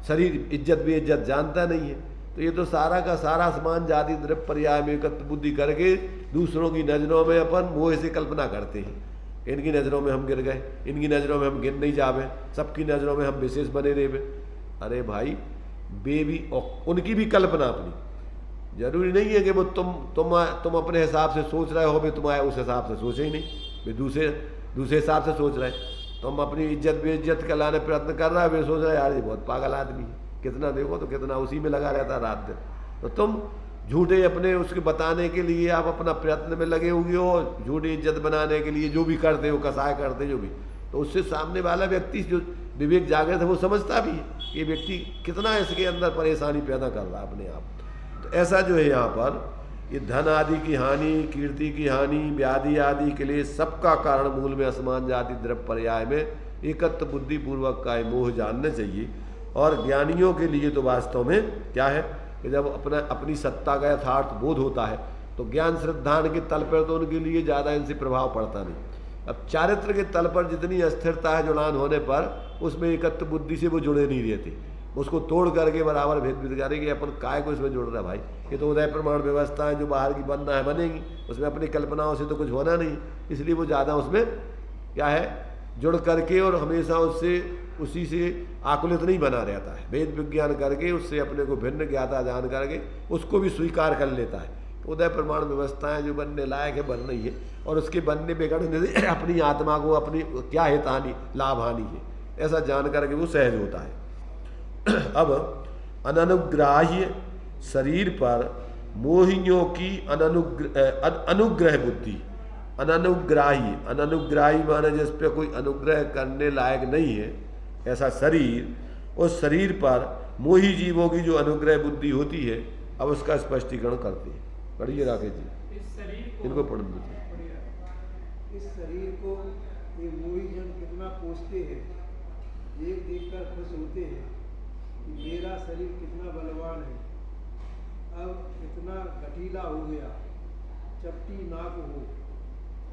शरीर इज्जत बेइज्जत जानता नहीं है। तो ये तो सारा का सारा समान जाति द्रव्य पर्याय में एकत्व बुद्धि करके दूसरों की नज़रों में अपन मोह से कल्पना करते हैं। इनकी नज़रों में हम गिर गए, इनकी नज़रों में हम गिर नहीं जावे, सबकी नज़रों में हम विशेष बने रहे। अरे भाई, वे भी उनकी भी कल्पना अपनी। जरूरी नहीं है कि वो तुम अपने हिसाब से सोच रहे हो, वे तुम्हारे उस हिसाब से सोचे ही नहीं, वे दूसरे हिसाब से सोच रहे। तुम अपनी इज्जत बेइज्जत का लाने प्रयत्न कर रहा है, वे सोच रहे यार ये बहुत पागल आदमी है, कितना देखो तो कितना उसी में लगा रहता रात दिन। तो तुम झूठे अपने उसके बताने के लिए आप अपना प्रयत्न में लगे हुए हो, झूठी इज्जत बनाने के लिए जो भी करते हो, कसाय करते जो भी, तो उससे सामने वाला व्यक्ति जो विवेक जागृत है वो समझता भी है कि व्यक्ति कितना इसके अंदर परेशानी पैदा कर रहा है अपने आप। तो ऐसा जो है यहाँ पर ये धन आदि की हानि, कीर्ति की हानि, व्याधि आदि के लिए सबका कारण मूल में असमान जाति द्रव्य पर्याय में एकत्व बुद्धि पूर्वक का मोह जानना चाहिए। और ज्ञानियों के लिए तो वास्तव में क्या है कि जब अपनी सत्ता का यथार्थ बोध होता है तो ज्ञान श्रद्धान के तल पर तो उनके लिए ज़्यादा इनसे प्रभाव पड़ता नहीं। अब चारित्र के तल पर जितनी अस्थिरता है जुड़ान होने पर उसमें एकत्व बुद्धि से वो जुड़े नहीं रहते, उसको तोड़ करके बराबर भेद करें कि अपन काय को इसमें जोड़ रहा है। भाई ये तो उदय प्रमाण व्यवस्था है, जो बाहर की बनना है बनेगी, उसमें अपनी कल्पनाओं से तो कुछ होना नहीं, इसलिए वो ज़्यादा उसमें क्या है जुड़ करके और हमेशा उसी से आकुलित नहीं बना रहता है। वेद विज्ञान करके उससे अपने को भिन्न ज्ञाता जान करके उसको भी स्वीकार कर लेता है। उदय प्रमाण व्यवस्थाएं जो बनने लायक है बन रही है, और उसके बनने बिगड़ने से अपनी आत्मा को अपनी क्या हित हानि लाभ हानि है ऐसा जान करके वो सहज होता है। अब अननुग्राह्य शरीर पर मोहियों की अनुग्रह बुद्धि, अननुग्राही माने जिस पे कोई अनुग्रह करने लायक नहीं है ऐसा शरीर, उस शरीर पर मोही जीवों की जो अनुग्रह बुद्धि होती है, अब उसका स्पष्टीकरण करते हैं। पढ़िए राकेश जी, इनको पढ़ दीजिए। इस शरीर को ये मोही जन कितना पोषते हैं, ये देखकर खुश होते हैं कि मेरा शरीर कितना बलवान है, अब इतना गठीला हो गया, चपटी नाक हो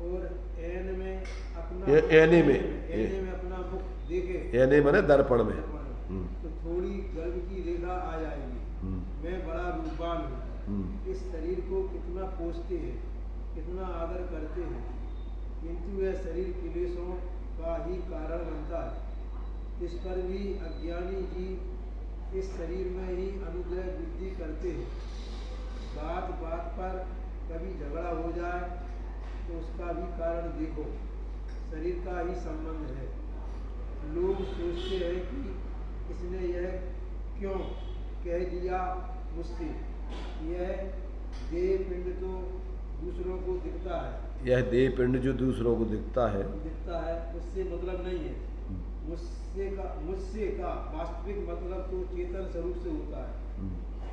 और एन में अपना एने में अपना मुख देखे, एने माने दर्पण में तो थोड़ी गर्व की रेखा आ जाएगी, मैं बड़ा रूपवान हूँ। इस शरीर को कितना पोषते हैं, कितना आदर करते हैं, किंतु यह शरीर क्लेशों का ही कारण बनता है। इस पर भी अज्ञानी जीव इस शरीर में ही अनुग्रह बुद्धि करते हैं। बात बात पर कभी झगड़ा हो जाए तो उसका भी कारण देखो, शरीर का ही संबंध है। लोग सोचते हैं कि इसने यह क्यों कह दिया मुझसे, यह देह पिंड तो दूसरों को दिखता है, यह देह पिंड जो दूसरों को दिखता है उससे मतलब नहीं है। मुझसे का वास्तविक मतलब तो चेतन स्वरूप से होता है।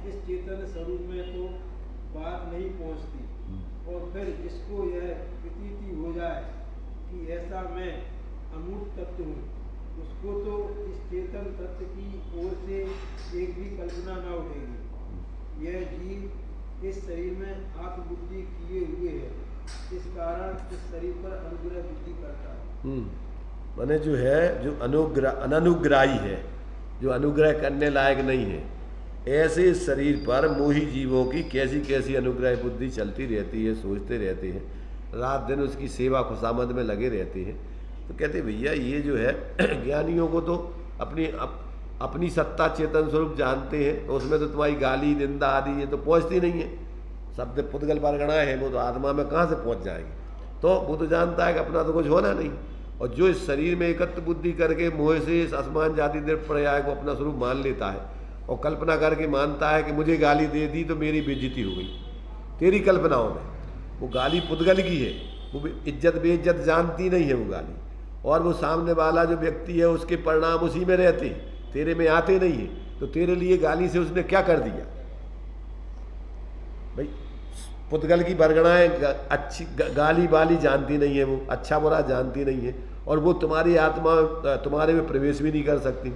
इस चेतन स्वरूप में तो बात नहीं पहुंचती, और फिर जिसको यह प्रतीति हो जाए कि ऐसा मैं अमूर्त तत्व हूँ, उसको तो इस चेतन तत्व की ओर से एक भी कल्पना न उठेगी। यह जीव इस शरीर में आत्मबुद्धि किए हुए है, इस कारण इस शरीर पर अनुग्रह बुद्धि करता है। माने जो है जो अननुग्राही है, जो अनुग्रह करने लायक नहीं है, ऐसे शरीर पर मोही जीवों की कैसी कैसी अनुग्रह बुद्धि चलती रहती है, सोचते रहते हैं, रात दिन उसकी सेवा खुशामद में लगे रहते हैं। तो कहते भैया ये जो है ज्ञानियों को तो अपनी सत्ता चेतन स्वरूप जानते हैं, तो उसमें तो तुम्हारी गाली निंदा आदि ये तो पहुँचती नहीं है। शब्द पुद्गल परगणा है, वो तो आत्मा में कहाँ से पहुँच जाएगी। तो वो तो जानता है कि अपना तो कुछ होना नहीं, और जो इस शरीर में एकत्व बुद्धि करके मोह से इस असमान जाति द्रव्य पर्याय को अपना स्वरूप मान लेता है और कल्पना करके मानता है कि मुझे गाली दे दी तो मेरी बेइज्जती हो गई, तेरी कल्पनाओं में। वो गाली पुद्गल की है, वो इज्जत बेइज्जत जानती नहीं है वो गाली, और वो सामने वाला जो व्यक्ति है उसके परिणाम उसी में रहते, तेरे में आते नहीं है। तो तेरे लिए गाली से उसने क्या कर दिया भाई? पुद्गल की बरगणाएं अच्छी गाली बाली जानती नहीं है, वो अच्छा बुरा जानती नहीं है, और वो तुम्हारी आत्मा तुम्हारे में प्रवेश भी नहीं कर सकती।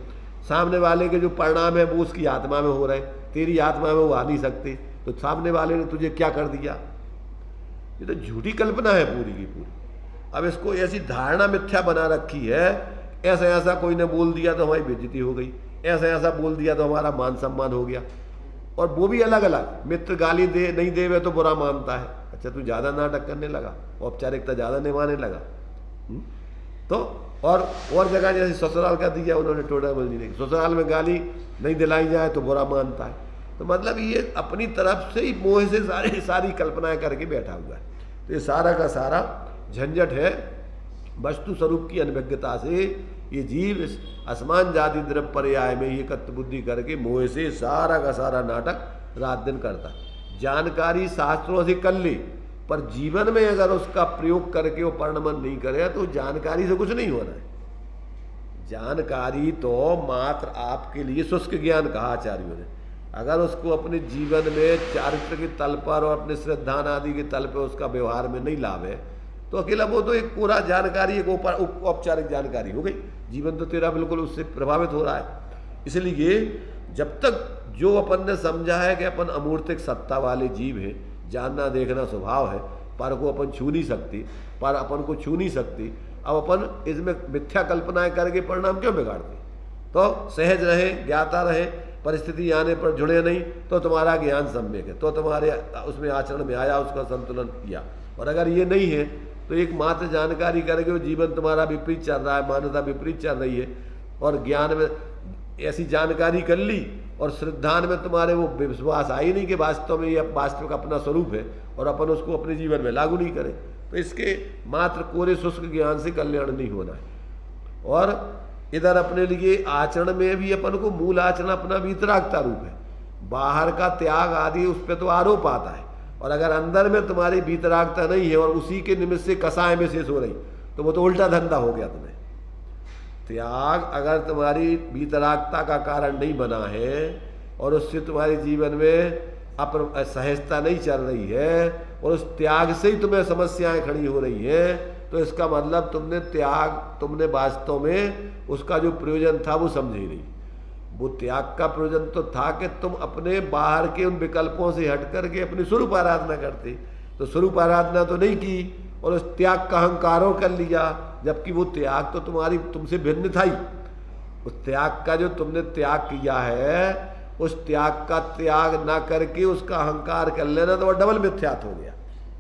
सामने वाले के जो परिणाम है वो उसकी आत्मा में हो रहे, तेरी आत्मा में वो आ नहीं सकते। तो सामने वाले ने तुझे क्या कर दिया? ये तो झूठी कल्पना है पूरी की पूरी। अब इसको ऐसी धारणा मिथ्या बना रखी है, ऐसा ऐसा कोई ने बोल दिया तो हमारी बेइज्जती हो गई, ऐसा ऐसा बोल दिया तो हमारा मान सम्मान हो गया। और वो भी अलग अलग, मित्र गाली दे नहीं देवे तो बुरा मानता है। अच्छा तू ज़्यादा नाटक करने लगा, औपचारिकता ज़्यादा निभाने लगा। तो और जगह जैसे ससुराल का दिया उन्होंने टोडा बंदी ने, ससुराल में गाली नहीं दिलाई जाए तो बुरा मानता है। तो मतलब ये अपनी तरफ से ही मोह से सारी कल्पनाएं करके बैठा हुआ है। तो ये सारा का सारा झंझट है वस्तु स्वरूप की अनभिज्ञता से। ये जीव इस असमान जाति द्रव्य पर्याय में ये कत्व बुद्धि करके मोह से सारा का सारा नाटक रात दिन करता है। जानकारी शास्त्रों से कर ले, पर जीवन में अगर उसका प्रयोग करके वो परिणमन नहीं करे तो जानकारी से कुछ नहीं होना है। जानकारी तो मात्र आपके लिए शुष्क ज्ञान कहा आचार्यों ने। अगर उसको अपने जीवन में चारित्र के तल पर और अपने श्रद्धान आदि के तल पर उसका व्यवहार में नहीं लावे तो अकेला वो तो एक पूरा जानकारी, एक औपचारिक जानकारी हो गई। जीवन तो तेरा बिल्कुल उससे प्रभावित हो रहा है। इसलिए जब तक जो अपन ने समझा है कि अपन अमूर्तिक सत्ता वाले जीव हैं, जानना देखना स्वभाव है, पर को अपन छू नहीं सकती, पर अपन को छू नहीं सकती, अब अपन इसमें मिथ्या कल्पनाएं करके परिणाम क्यों बिगाड़ते? तो सहज रहे, ज्ञाता रहे, परिस्थिति आने पर जुड़े नहीं तो तुम्हारा ज्ञान सम्यक है, तो तुम्हारे उसमें आचरण में आया, उसका संतुलन किया। और अगर ये नहीं है तो एक मात्र जानकारी करके वो जीवन तुम्हारा विपरीत चल रहा है, मान्यता विपरीत चल रही है, और ज्ञान में ऐसी जानकारी कर ली और श्रद्धान में तुम्हारे वो विश्वास आई नहीं कि वास्तव में ये वास्तविक अपना स्वरूप है, और अपन उसको अपने जीवन में लागू नहीं करें, तो इसके मात्र कोरे शुष्क ज्ञान से कल्याण नहीं होना है। और इधर अपने लिए आचरण में भी अपन को मूल आचरण अपना वीतरागता रूप है। बाहर का त्याग आदि उस पर तो आरोप आता है, और अगर अंदर में तुम्हारी वीतरागता नहीं है और उसी के निमित्त से कसाय में शेष हो रही तो वो तो उल्टा धंधा हो गया तुम्हें। त्याग अगर तुम्हारी वीतरागता का कारण नहीं बना है और उससे तुम्हारे जीवन में सहजता नहीं चल रही है और उस त्याग से ही तुम्हें समस्याएं खड़ी हो रही है, तो इसका मतलब तुमने वास्तव में उसका जो प्रयोजन था वो समझे ही नहीं। वो त्याग का प्रयोजन तो था कि तुम अपने बाहर के उन विकल्पों से हट करके अपनी स्वरूप आराधना करते, तो स्वरूप आराधना तो नहीं की और उस त्याग का अहंकारों कर लिया, जबकि वो त्याग तो तुमसे भिन्न था ही। उस त्याग का जो तुमने त्याग किया है, उस त्याग का त्याग ना करके उसका अहंकार कर लेना तो वह डबल मिथ्यात हो गया।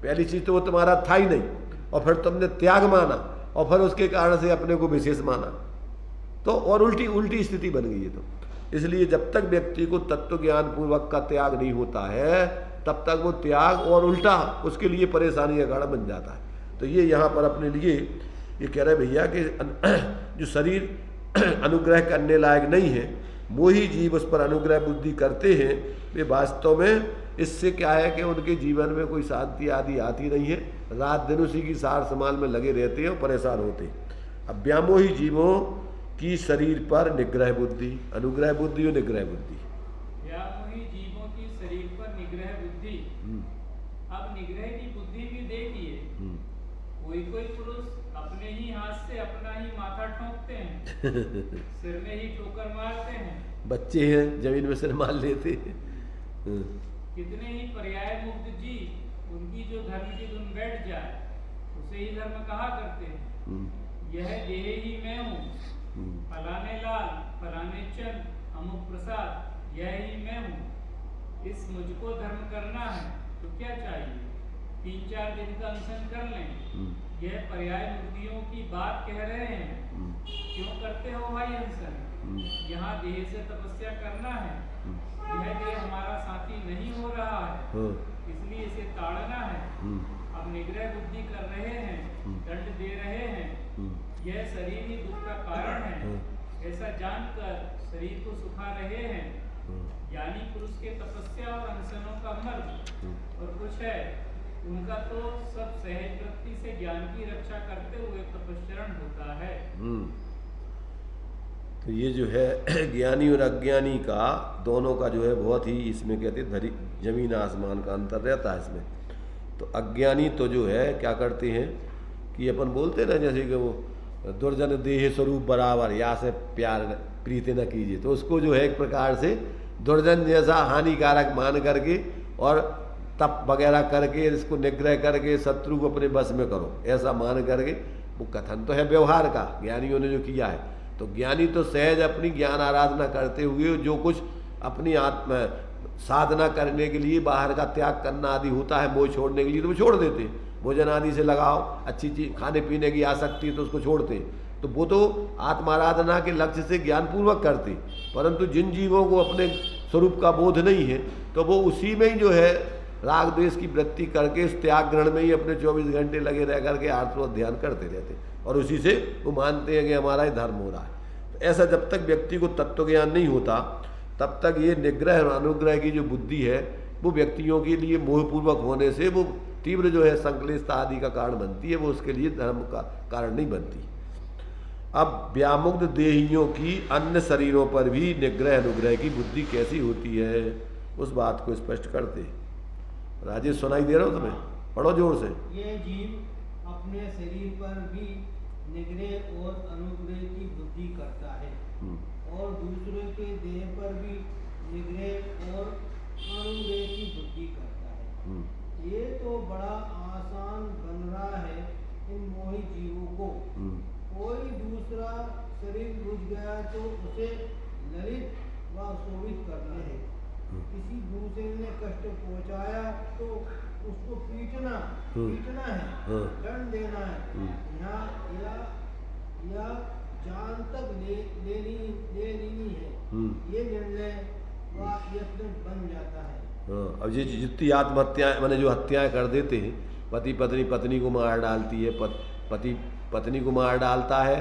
पहली चीज तो वो तुम्हारा था ही नहीं, और फिर तुमने त्याग माना और फिर उसके कारण से अपने को विशेष माना, तो और उल्टी स्थिति बन गई है। तो इसलिए जब तक व्यक्ति को तत्व ज्ञान पूर्वक का त्याग नहीं होता है तब तक वो त्याग और उल्टा उसके लिए परेशानी का कारण बन जाता है। तो ये यहाँ पर अपने लिए ये कह रहे भैया कि जो शरीर अनुग्रह करने लायक नहीं है, वो ही जीव उस पर अनुग्रह बुद्धि करते हैं, वे वास्तव में इससे क्या है कि उनके जीवन में कोई शांति आदि आती नहीं है, रात दिन उसी की सार संभाल में लगे रहते हैं और परेशान होते हैं। अब व्यामोही जीवों की शरीर पर निग्रह बुद्धि, अनुग्रह बुद्धि और निग्रह बुद्धि। व्यामोही जीवों की शरीर पर निग्रह बुद्धि। अब निग्रह की बुद्धि भी देखिए, कोई पुरुष अपने ही हाथ से अपना ही माथा ठोकते हैं, सिर में ही ठोकर मारते हैं। बच्चे हैं जमीन में सिर मार लेते हैं। कितने ही पर्याय मुक्त जीव उनकी जो धर्म की धुन बैठ जाए उसे ही धर्म कहा करते हैं। यह देह ही मैं हूँ, फलाने लाल फलाने चंद अमुक प्रसाद यह ही मैं हूँ। इस मुझको धर्म करना है तो क्या चाहिए, 3-4 दिन का अनशन कर लें। यह पर्याय मुक्तियों की बात कह रहे हैं। क्यों करते हो भाई अनशन, यहाँ देह से तपस्या करना है। यह देह हमारा साथी नहीं हो रहा है, इसलिए इसे ताड़ना है। अब निग्रह बुद्धि कर रहे हैं, दंड दे रहे हैं। यह शरीर ही दुख का कारण है, ऐसा जानकर शरीर को सुखा रहे हैं। ज्ञानी पुरुष के तपस्या और अनशनों का मर्म और कुछ है, उनका तो सब सहज वृत्ति से ज्ञान की रक्षा करते हुए तपस्चरण होता है। तो ये जो है ज्ञानी और अज्ञानी का दोनों का जो है बहुत ही इसमें कहते हैं धरी जमीन आसमान का अंतर रहता है इसमें। तो अज्ञानी तो जो है क्या करते हैं कि अपन बोलते ना जैसे कि वो दुर्जन देह स्वरूप बराबर या से प्यार प्रीति न कीजिए, तो उसको जो है एक प्रकार से दुर्जन जैसा हानिकारक मान करके और तप वगैरह करके इसको निग्रह करके शत्रु को अपने बस में करो ऐसा मान करके, वो कथन तो है व्यवहार का ज्ञानियों ने जो किया है। तो ज्ञानी तो सहज अपनी ज्ञान आराधना करते हुए जो कुछ अपनी आत्मा साधना करने के लिए बाहर का त्याग करना आदि होता है, मोह छोड़ने के लिए तो वो छोड़ देते हैं। भोजन आदि से लगाओ, अच्छी चीज खाने पीने की आसक्ति तो उसको छोड़ते हैं, तो वो तो आत्माराधना के लक्ष्य से ज्ञानपूर्वक करते। परंतु जिन जीवों को अपने स्वरूप का बोध नहीं है तो वो उसी में ही जो है राग द्वेष की वृत्ति करके इस त्याग ग्रहण में ही अपने 24 घंटे लगे रह करके आत्म ध्यान करते रहते और उसी से वो मानते हैं कि हमारा ही धर्म हो रहा है। तो ऐसा जब तक व्यक्ति को तत्व ज्ञान नहीं होता तब तक ये निग्रह और अनुग्रह की जो बुद्धि है वो व्यक्तियों के लिए मोहपूर्वक होने से वो तीव्र जो है संक्लेशता आदि का कारण बनती है, वो उसके लिए धर्म का कारण नहीं बनती। अब व्यामुग्ध देहियों की अन्य शरीरों पर भी निग्रह अनुग्रह की बुद्धि कैसी होती है उस बात को स्पष्ट करते। राजेश सुनाई दे रहा हो तुम्हें? पढ़ो जोर से। ये जीव अपने शरीर पर भी निग्रह और अनुग्रह की बुद्धि करता है और दूसरों के देह पर भी निग्रह और अनुग्रह की बुद्धि करता है। ये तो बड़ा आसान बन रहा है इन मोही जीवों को। कोई दूसरा शरीर रुझ गया तो उसे ललित व शोभित करना है, किसी दूसरे ने कष्ट पहुंचाया तो उसको पीटना है, दंड देना है, या जान तक ले लेनी है, ये निर्णय व यत्न बन जाता है। अब ये जितनी आत्महत्याएं मैंने जो हत्याएं कर देते हैं, पति पत्नी पत्नी को मार डालती है, पति पत्नी को मार डालता है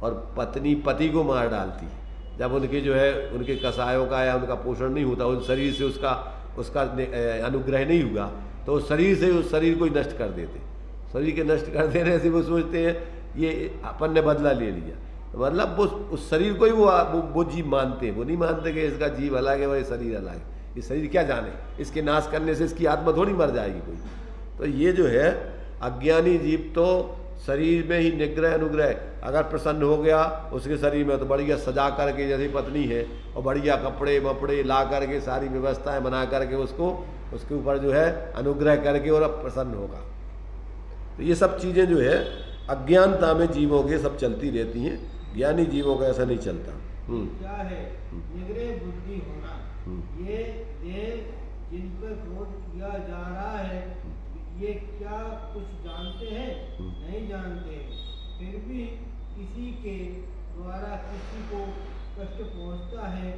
और पत्नी पति को मार डालती है। जब उनके जो है उनके कसायों का या उनका पोषण नहीं होता, उस शरीर से उसका अनुग्रह नहीं हुआ तो उस शरीर से उस शरीर को ही नष्ट कर देते। शरीर के नष्ट कर देने से वो सोचते हैं ये अपन ने बदला ले लिया, मतलब वो उस शरीर को ही वो जीव मानते हैं। वो नहीं मानते कि इसका जीव अलग है वह शरीर अलग है। ये शरीर क्या जाने, इसके नाश करने से इसकी आत्मा थोड़ी मर जाएगी कोई। तो ये जो है अज्ञानी जीव तो शरीर में ही निग्रह अनुग्रह अगर प्रसन्न हो गया उसके शरीर में तो बढ़िया सजा करके, जैसे पत्नी है और बढ़िया कपड़े वपड़े ला करके सारी व्यवस्थाएं बना करके उसको उसके ऊपर जो है अनुग्रह करके और प्रसन्न होगा। तो ये सब चीज़ें जो है अज्ञानता में जीवों के सब चलती रहती हैं, ज्ञानी जीवों का ऐसा नहीं चलता। क्या है निग्रह बुद्धि होना? ये देह जिन पर क्रोध किया जा रहा है ये क्या कुछ जानते हैं? नहीं जानते। फिर भी किसी के द्वारा किसी को कष्ट पहुंचता है,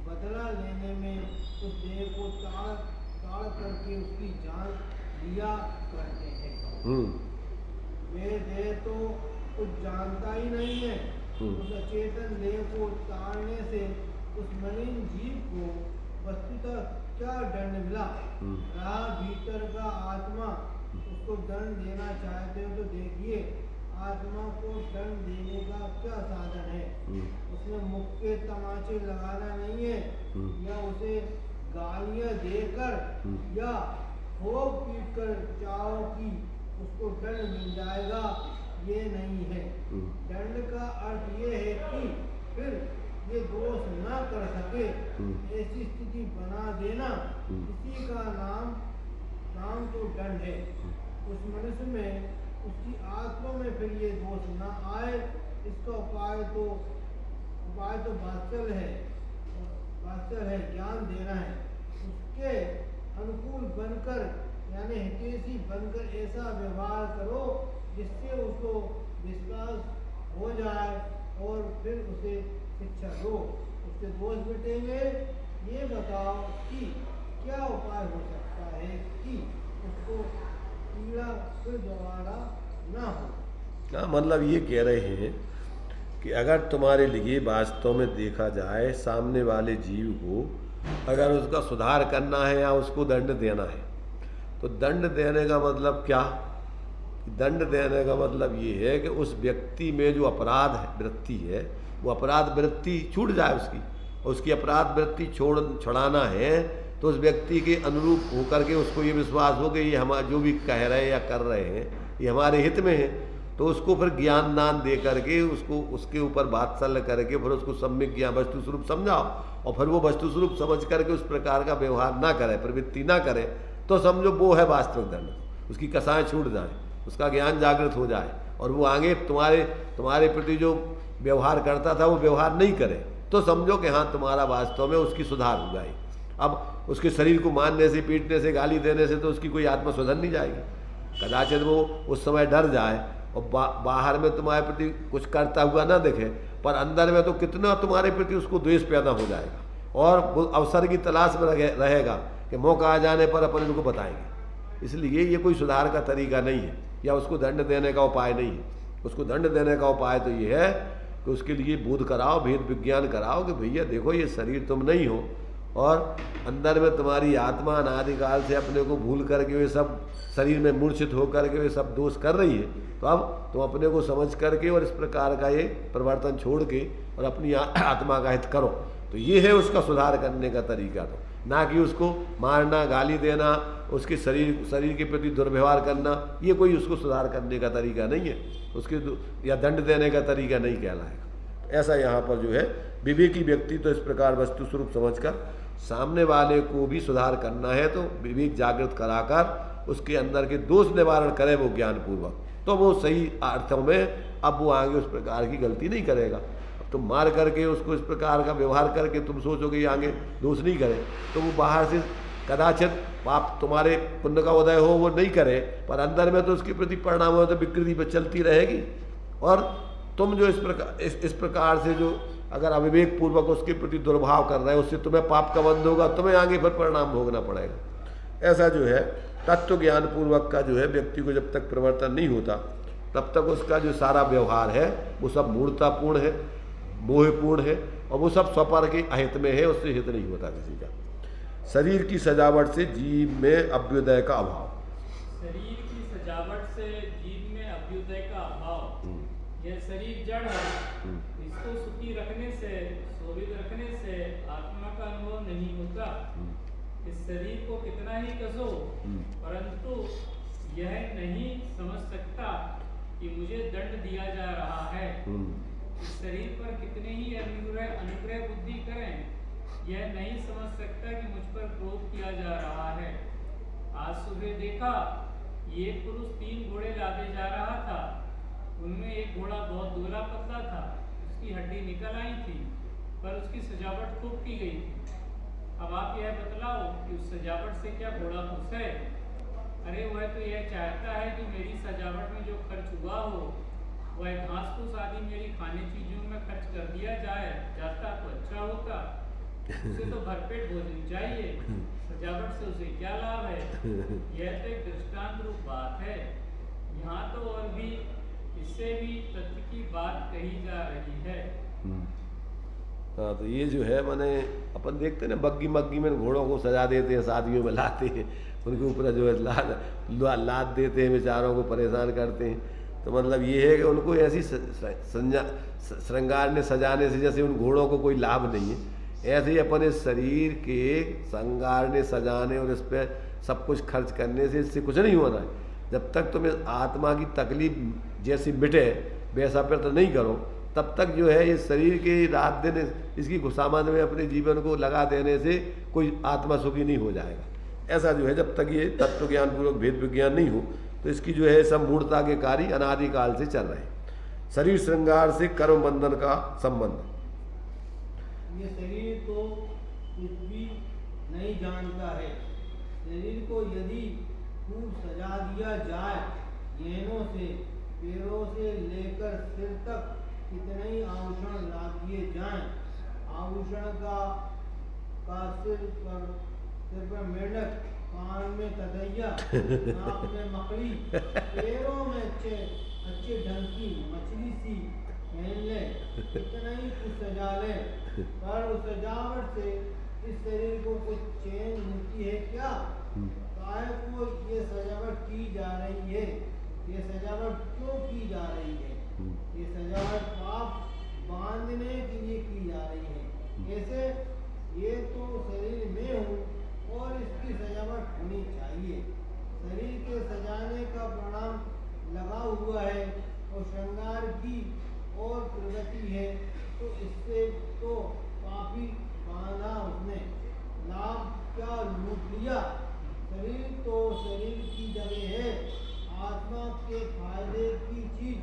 बदला लेने में उस देह को ताड़ करके उसकी जान लिया करते हैं। वे देह तो कुछ जानता ही नहीं है। उस अचेतन देह को ताड़ने से उस मलिन जीव को वस्तुतः क्या दंड मिला? रहा भीतर का आत्मा, उसको दंड देना चाहते हो तो देखिए आत्मा को दंड देने का क्या साधन है? उसमें मुख के तमाचे लगाना नहीं है या उसे गालियां देकर या खूब पीट कर चाहो कि उसको दंड मिल जाएगा, ये नहीं है। दंड का अर्थ ये है कि फिर ये दोष ना कर सके ऐसी स्थिति बना देना, इसी का नाम तो दंड है। उस मनुष्य में उसकी आत्मा में फिर ये दोष ना आए, इसका उपाय तो वात्सल्य है, ज्ञान देना है। उसके अनुकूल बनकर यानी हितैषी बनकर ऐसा व्यवहार करो जिससे उसको विश्वास हो जाए और फिर उसे शिक्षा दो, उसके दोष मिटेंगे। ये बताओ कि क्या उपाय हो सकता है कि उसको पीड़ा फिर दोबारा ना हो। हाँ, मतलब ये कह रहे हैं कि अगर तुम्हारे लिए वास्तव में देखा जाए सामने वाले जीव को अगर उसका सुधार करना है या उसको दंड देना है तो दंड देने का मतलब क्या दंड देने का मतलब ये है कि उस व्यक्ति में जो अपराध वृत्ति है वो अपराध वृत्ति छूट जाए उसकी, उसकी अपराध वृत्ति छुड़ाना है तो उस व्यक्ति के अनुरूप होकर के उसको ये विश्वास हो कि ये हम जो भी कह रहे हैं या कर रहे हैं ये हमारे हित में है, तो उसको फिर ज्ञान दान दे करके उसको उसके ऊपर वात्सल्य करके फिर उसको सम्यक ज्ञान वस्तु स्वरूप समझाओ, और फिर वो वस्तु स्वरूप समझ करके उस प्रकार का व्यवहार ना करे, प्रवृत्ति ना करे, तो समझो वो है वास्तविक दंड। उसकी कसाएँ छूट जाए, उसका ज्ञान जागृत हो जाए और वो आगे तुम्हारे प्रति जो व्यवहार करता था वो व्यवहार नहीं करे, तो समझो कि हाँ तुम्हारा वास्तव में उसकी सुधार हो जाए। अब उसके शरीर को मारने से, पीटने से, गाली देने से तो उसकी कोई आत्मा सुधर नहीं जाएगी। कदाचित वो उस समय डर जाए और बाहर में तुम्हारे प्रति कुछ करता हुआ ना दिखे, पर अंदर में तो कितना तुम्हारे प्रति उसको द्वेष पैदा हो जाएगा और वो अवसर की तलाश में रहेगा कि मौका आ जाने पर अपन इनको बताएंगे। इसलिए ये कोई सुधार का तरीका नहीं है या उसको दंड देने का उपाय नहीं है। उसको दंड देने का उपाय तो ये है कि उसके लिए बोध कराओ, भेद विज्ञान कराओ कि भैया देखो ये शरीर तुम नहीं हो और अंदर में तुम्हारी आत्मा अनादिकाल से अपने को भूल करके वे सब शरीर में मूर्छित होकर के वे सब दोष कर रही है, तो अब तुम अपने को समझ करके और इस प्रकार का ये परिवर्तन छोड़ के और अपनी आत्मा का हित करो। तो ये है उसका सुधार करने का तरीका, तो ना कि उसको मारना, गाली देना, उसके शरीर के प्रति दुर्व्यवहार करना, ये कोई उसको सुधार करने का तरीका नहीं है, उसके या दंड देने का तरीका नहीं कहलाएगा। ऐसा यहाँ पर जो है विवेकी व्यक्ति तो इस प्रकार वस्तु स्वरूप समझकर सामने वाले को भी सुधार करना है तो विवेक जागृत कराकर उसके अंदर के दोष निवारण करे वो ज्ञानपूर्वक, तो वो सही अर्थों में अब वो आगे उस प्रकार की गलती नहीं करेगा। अब तुम मार करके उसको इस प्रकार का व्यवहार करके तुम सोचोगे ये आगे दोष नहीं करे, तो वो बाहर से कदाचित पाप तुम्हारे पुण्य का उदय हो वो नहीं करे, पर अंदर में तो उसके प्रति परिणाम हो तो विकृति पर चलती रहेगी। और तुम जो इस प्रकार से जो अगर अविवेक पूर्वक उसके प्रति दुर्भाव कर रहे हो, उससे तुम्हें पाप का बंध होगा, तुम्हें आगे फिर परिणाम भोगना पड़ेगा। ऐसा जो है तत्व ज्ञान पूर्वक का जो है व्यक्ति को जब तक परिवर्तन नहीं होता तब तक उसका जो सारा व्यवहार है वो सब मूर्तापूर्ण है, मोहपूर्ण है और वो सब स्वपर के अहित में है, उससे हित नहीं होता किसी का। शरीर की सजावट से जीव में अभ्युदय का अभाव, शरीर की सजावट से जीव में अभ्युदय का अभाव। यह शरीर जड़ है, इसको सुखी रखने से, शोभित रखने से आत्मा का अनुभव नहीं होता। इस शरीर को कितना ही कसो परंतु यह नहीं समझ सकता कि मुझे दंड दिया जा रहा है। इस शरीर पर कितने ही अनुग्रह बुद्धि करें, यह नहीं समझ सकता कि मुझ पर क्रोध किया जा रहा है। आज सुबह देखा ये पुरुष 3 घोड़े लादे जा रहा था, उनमें एक घोड़ा बहुत दुबला पतला था, उसकी हड्डी निकल आई थी पर उसकी सजावट खूब की गई थी। अब आप यह बतलाओ कि उस सजावट से क्या घोड़ा खुश है? अरे वह तो यह चाहता है कि मेरी सजावट में जो खर्च हुआ हो वह घास फूस आदि मेरी खाने चीजों में खर्च कर दिया जाता तो अच्छा होता। उसे तो भरपेट भोजन चाहिए, सजावट से उसे क्या लाभ है? यह तो एक दृष्टांत रूप बात है। यहाँ तो और भी इससे भी तत्व की बात कही जा रही है। हाँ, तो ये जो है माने अपन देखते हैं ना बग्गी में घोड़ों को सजा देते हैं, शादियों में लाते हैं, उनके ऊपर जो है लाद देते हैं, बेचारों को परेशान करते हैं। तो मतलब ये है कि उनको ऐसी श्रृंगार ने सजाने से जैसे उन घोड़ों को कोई लाभ नहीं है, ऐसे ही अपन इस शरीर के श्रृंगारने सजाने और इस पर सब कुछ खर्च करने से इससे कुछ नहीं होना है। जब तक तुम्हें आत्मा की तकलीफ जैसी मिटे वैसा फिर तो नहीं करो, तब तक जो है ये शरीर के रात दिन इसकी खुशामद में अपने जीवन को लगा देने से कोई आत्मा सुखी नहीं हो जाएगा। ऐसा जो है जब तक ये तत्व ज्ञान पूर्वक भेद विज्ञान नहीं हो तो इसकी जो है संपूर्णता के कार्य अनादिकाल से चल रहे हैं। शरीर श्रृंगार से कर्म बंधन का संबंध, ये शरीर तो कुछ भी नहीं जानता है। शरीर को यदि खूब सजा दिया जाए, गहनों से, पैरों से लेकर सिर तक कितने ही आभूषण ला दिए जाएं, आभूषण का सिर पर मेढक, कान में कदैया, नाक में मकड़ी, पैरों में अच्छे ढंग की मछली सी पहन ले, कितना ही कुछ सजा ले, पर उस सजावट से इस शरीर को कुछ चैन मिलती है क्या? काहे को ये सजावट की जा रही है? ये सजावट क्यों की जा रही है? ये सजावट पाप बांधने के लिए की जा रही है। ऐसे ये तो शरीर में हूँ और इसकी सजावट होनी चाहिए। शरीर के सजाने का परिणाम लगा हुआ है और श्रृंगार की और प्रगति है, तो इससे तो पापी बांधा उसने, लाभ क्या लूट लिया। शरीर तो शरीर की जगह है, आत्मा के फायदे की चीज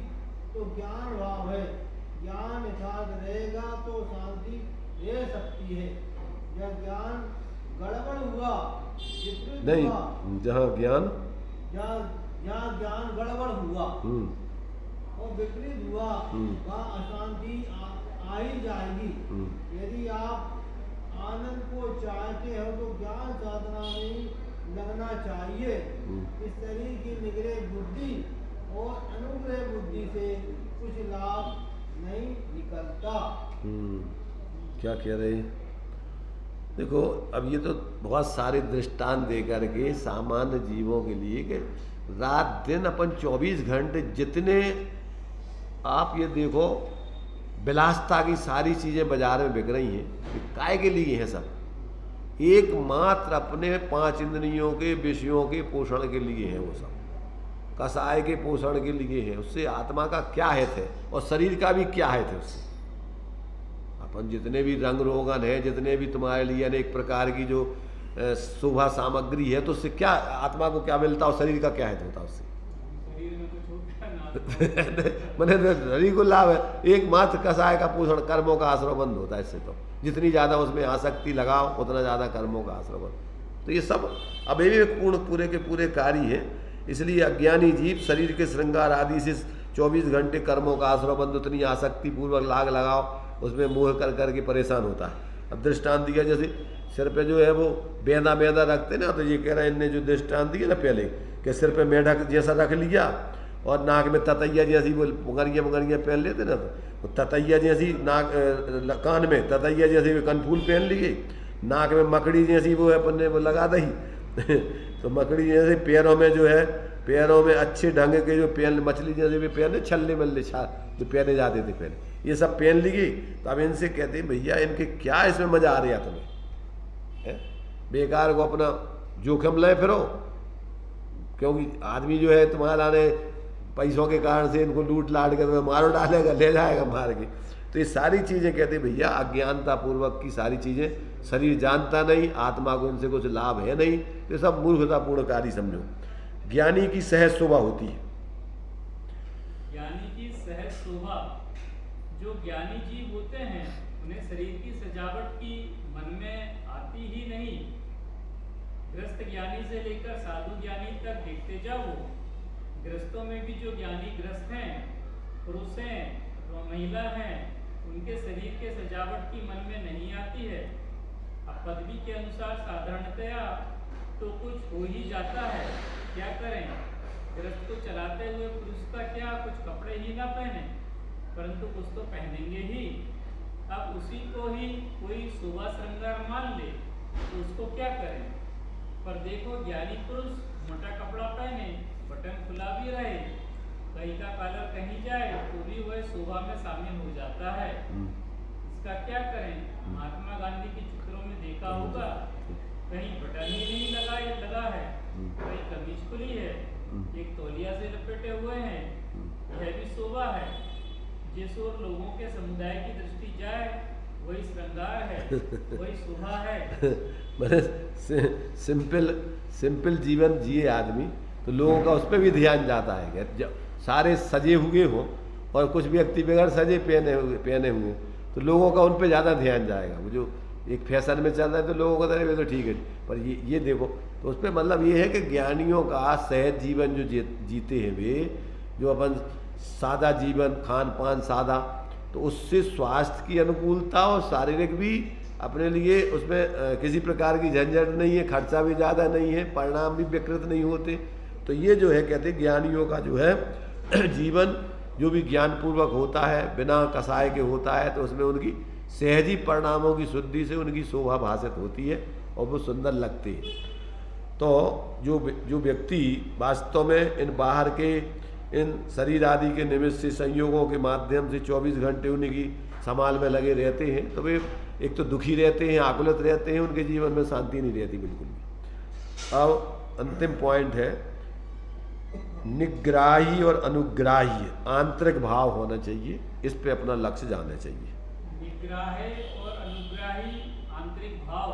तो ज्ञान भाव है। ज्ञान यथार्थ रहेगा तो शांति रह सकती है। जब ज्ञान गड़बड़ हुआ, विपरीत नहीं, हुआ, जहाँ ज्ञान जहाँ ज्ञान गड़बड़ हुआ और विपरीत हुआ, वहाँ अशांति आ ही जाएगी। यदि आप आनंद को चाहते हो तो ज्ञान साधना में लगना चाहिए। इस शरीर की निग्रह बुद्धि और अनुग्रह बुद्धि से कुछ लाभ नहीं निकलता। क्या कह रहे हैं? देखो, अब ये तो बहुत सारे दृष्टांत दे करके सामान्य जीवों के लिए कि रात दिन अपन 24 घंटे जितने आप ये देखो विलासता की सारी चीज़ें बाजार में बिक रही हैं, ये काय के लिए हैं? सब एकमात्र अपने 5 इंद्रियों के विषयों के पोषण के लिए हैं। वो सब कसाय के पोषण के लिए है। उससे आत्मा का क्या हित है और शरीर का भी क्या हित है उससे? अपन जितने भी रंग रोगन है, जितने भी तुम्हारे लिए अनेक प्रकार की जो शोभा सामग्री है, तो उससे क्या आत्मा को क्या मिलता है और शरीर का क्या हित होता है उससे? मैंने शरीर को लाभ है। एकमात्र कसाय का पोषण, कर्मों का आश्रय बंद होता है इससे। तो जितनी ज़्यादा उसमें आसक्ति लगाओ उतना ज़्यादा कर्मों का आश्रय बंद। तो ये सब अविवेकपूर्ण पूरे के पूरे कार्य हैं। इसलिए अज्ञानी जीव शरीर के श्रृंगार आदि से 24 घंटे कर्मों का आश्रय बंद, उतनी आसक्ति पूर्वक लाग लगाओ, उसमें मोह कर करके परेशान होता है। अब दृष्टांत दिया, जैसे सिर पे जो है वो बेंदा बेंदा रखते ना, तो ये कह रहे हैं इनने जो दृष्टांत दिया ना पहले कि सिर पे मेढक जैसा रख लिया और नाक में ततैया जैसी वो मुगरियाँ पहन लेते ना, तो ततैया जैसी नाक, कान में ततैया जैसी वो कनफूल पहन लिए, नाक में मकड़ी जैसी वो है अपन ने वो लगा दी तो मकड़ी जैसे पैरों में जो है, पैरों में अच्छे ढंग के जो पहन, मछली जैसे भी पहने, छल्ले मल्ले जो पहने जाते थे पहले, ये सब पहन लिए। तो अब इनसे कहते हैं भैया इनके क्या इसमें मजा आ रहा है तुम्हें? बेकार को अपना जोखिम ले फिरो, क्योंकि आदमी जो है तुम्हारा ने पैसों के कारण से इनको लूट लाट कर तुम्हें मारो डालेगा, ले जाएगा मार के। तो ये सारी चीज़ें कहते भैया अज्ञानता पूर्वक की सारी चीज़ें, शरीर जानता नहीं, आत्मा को इनसे कुछ लाभ है नहीं, तो सब मूर्खतापूर्ण कार्य समझो। ज्ञानी की सहज शोभा होती है। ज्ञानी की सहज शोभा, जो ज्ञानी जीव होते हैं उन्हें शरीर की सजावट की मन में आती ही नहीं। ग्रस्त ज्ञानी से लेकर साधु ज्ञानी तक देखते जाओ, ग्रस्तों में भी जो ज्ञानी ग्रस्त हैं, पुरुष हैं और महिला हैं, उनके शरीर के सजावट की मन में नहीं आती है। अब पदवी के अनुसार साधारणतया तो कुछ हो ही जाता है, क्या करें? ग्रस्त को चलाते हुए पुरुष का क्या, कुछ कपड़े ही ना पहने, परंतु कुछ तो पहनेंगे ही। अब उसी को ही कोई शोभा श्रृंगार मान ले तो उसको क्या करें? पर देखो ज्ञानी पुरुष मोटा कपड़ा पहने, बटन खुला भी रहे, कहीं का कलर कहीं जाए तो भी वह शोभा में शामिल हो जाता है। इसका क्या करें? महात्मा गांधी के चित्रों में देखा होगा, कहीं बटन ही नहीं लगा है, कहीं कमीज खुली है, एक तौलिया से लपेटे हुए हैं, यह भी शोभा है। जिस ओर लोगों के समुदाय की दृष्टि जाए वही श्रृंगार है, वही शोभा है। मैंने सिंपल जीवन जिए आदमी तो लोगों का उस पर भी ध्यान जाता है कि जब सारे सजे हुए हों और कुछ व्यक्ति बगैर सजे पहने हुए तो लोगों का उन पर ज़्यादा ध्यान जाएगा। वो जो एक फैशन में चल रहा है तो लोगों को तो तो ठीक है, पर ये देखो तो उस पर मतलब ये है कि ज्ञानियों का सहज जीवन जो जीते हैं वे, जो अपन सादा जीवन, खान पान सादा, तो उससे स्वास्थ्य की अनुकूलता और शारीरिक भी अपने लिए उसमें किसी प्रकार की झंझट नहीं है, खर्चा भी ज़्यादा नहीं है, परिणाम भी विकृत नहीं होते। तो ये जो है कहते ज्ञानियों का जो है जीवन जो भी ज्ञानपूर्वक होता है, बिना कसाय के होता है, तो उसमें उनकी सहजी परिणामों की शुद्धि से उनकी शोभा भाषित होती है और वो सुंदर लगती है। तो जो व्यक्ति वास्तव में इन बाहर के इन शरीर आदि के निमित्त से संयोगों के माध्यम से 24 घंटे उन्हीं की संभाल में लगे रहते हैं, तो वे एक तो दुखी रहते हैं, आकुलित रहते हैं, उनके जीवन में शांति नहीं रहती बिल्कुल भी। अब अंतिम पॉइंट है निग्राही और अनुग्राही आंतरिक भाव होना चाहिए, इस पे अपना लक्ष्य जाना चाहिए। निग्राही और अनुग्राही आंतरिक भाव,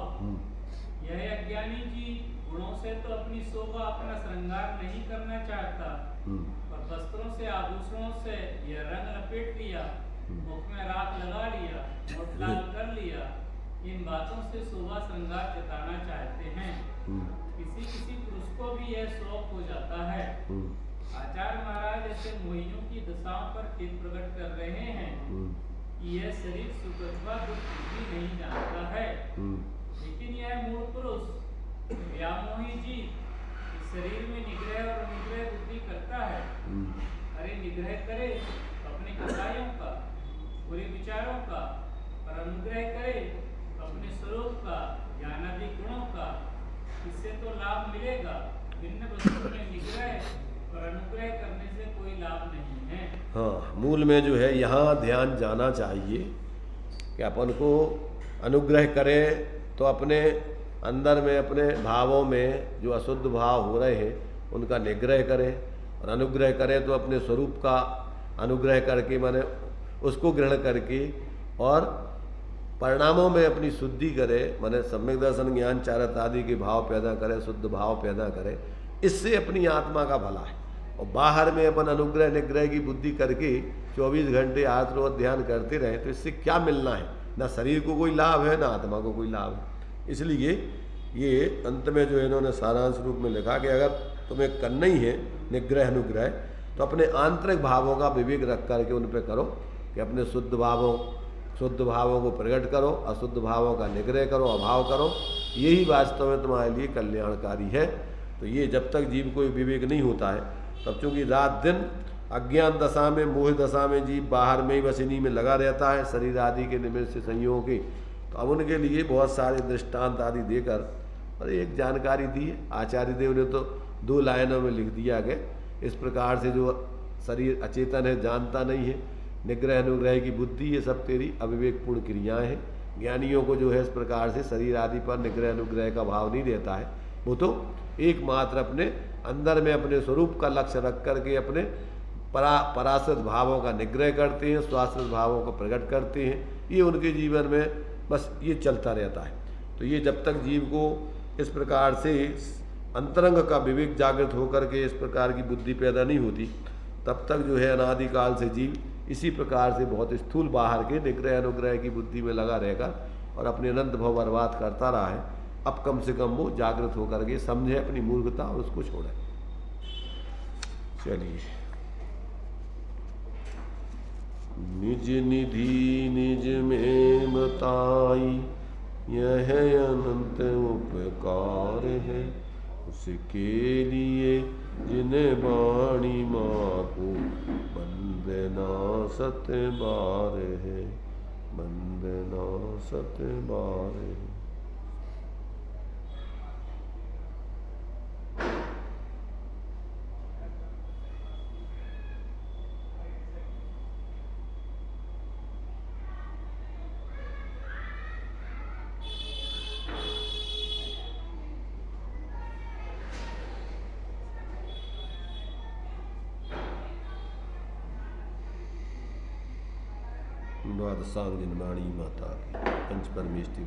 यह अज्ञानी जी गुणों से तो अपनी शोभा अपना श्रृंगार नहीं करना चाहता, और वस्त्रों से आभूषणों से यह रंग लपेट लिया, मुख में राख लगा लिया, होठ लाल कर लिया, इन बातों से शोभा श्रृंगार जताना चाहते हैं। किसी किसी पुरुष को भी यह शौक हो जाता है। आचार्य महाराज ऐसे मोहियों की दशाओं पर खेद प्रकट कर रहे हैं कि यह शरीर सुख अथवा दुख भी नहीं जानता है, लेकिन यह मूल पुरुष व्यामोही जी इस शरीर में निग्रह और अनुग्रह बुद्धि करता है। अरे निग्रह करे अपने कसायों का, बुरे विचारों का, और अनुग्रह करे अपने स्वरूप का, ज्ञानादि गुणों का, इससे तो लाभ मिलेगा। भिन्न वस्तुओं में निग्रह और अनुग्रह करने से कोई लाभ नहीं है। हाँ, मूल में जो है यहाँ ध्यान जाना चाहिए कि अपन को अनुग्रह करें तो अपने अंदर में अपने भावों में जो अशुद्ध भाव हो रहे हैं उनका निग्रह करें, और अनुग्रह करें तो अपने स्वरूप का अनुग्रह करके माने उसको ग्रहण करके और परिणामों में अपनी शुद्धि करे, माने सम्यक दर्शन ज्ञान चारत आदि के भाव पैदा करे, शुद्ध भाव पैदा करे, इससे अपनी आत्मा का भला है। और बाहर में अपन अनुग्रह निग्रह की बुद्धि करके 24 घंटे आत्म ध्यान करते रहें तो इससे क्या मिलना है? ना शरीर को कोई लाभ है, ना आत्मा को कोई लाभ है। इसलिए ये अंत में जो इन्होंने सारांश रूप में लिखा कि अगर तुम्हें करना ही है निग्रह अनुग्रह तो अपने आंतरिक भावों का विवेक रख करके उन पर करो कि अपने शुद्ध भावों को प्रकट करो, अशुद्ध भावों का निग्रह करो, अभाव करो, यही वास्तव में तुम्हारे लिए कल्याणकारी है। तो ये जब तक जीव को विवेक नहीं होता है तब चूँकि रात दिन अज्ञान दशा में, मोह दशा में जीव बाहर में ही बस इन्हीं में लगा रहता है शरीर आदि के निमित्त से संयोग के। तो अब उनके लिए बहुत सारे दृष्टांत आदि देकर और एक जानकारी दी है आचार्य देव ने, तो 2 लाइनों में लिख दिया गया। इस प्रकार से जो शरीर अचेतन है, जानता नहीं है, निग्रह अनुग्रह की बुद्धि, ये सब तेरी अविवेकपूर्ण क्रियाएं हैं। ज्ञानियों को जो है इस प्रकार से शरीर आदि पर निग्रह अनुग्रह का भाव नहीं रहता है, वो तो एकमात्र अपने अंदर में अपने स्वरूप का लक्ष्य रख करके अपने पराश्रित भावों का निग्रह करते हैं, स्वाश्रित भावों को प्रकट करते हैं। ये उनके जीवन में बस ये चलता रहता है। तो ये जब तक जीव को इस प्रकार से अंतरंग का विवेक जागृत होकर के इस प्रकार की बुद्धि पैदा नहीं होती, तब तक जो है अनादिकाल से जीव इसी प्रकार से बहुत स्थूल बाहर के निग्रह अनुग्रह की बुद्धि में लगा रहेगा और अपने अनंत भव बर्बाद करता रहा है। अब कम से कम वो जागृत होकर के समझे अपनी मूर्खता और उसको छोड़े। चलिए, निज निधि निज में बताई यह अनंत उपकार है, उसके लिए जिन्हें वाणी माँ को वंदना सत बार है, वंदना सत बार है। द्वादशांग जनवाणी माता की पंच परमेष्टि।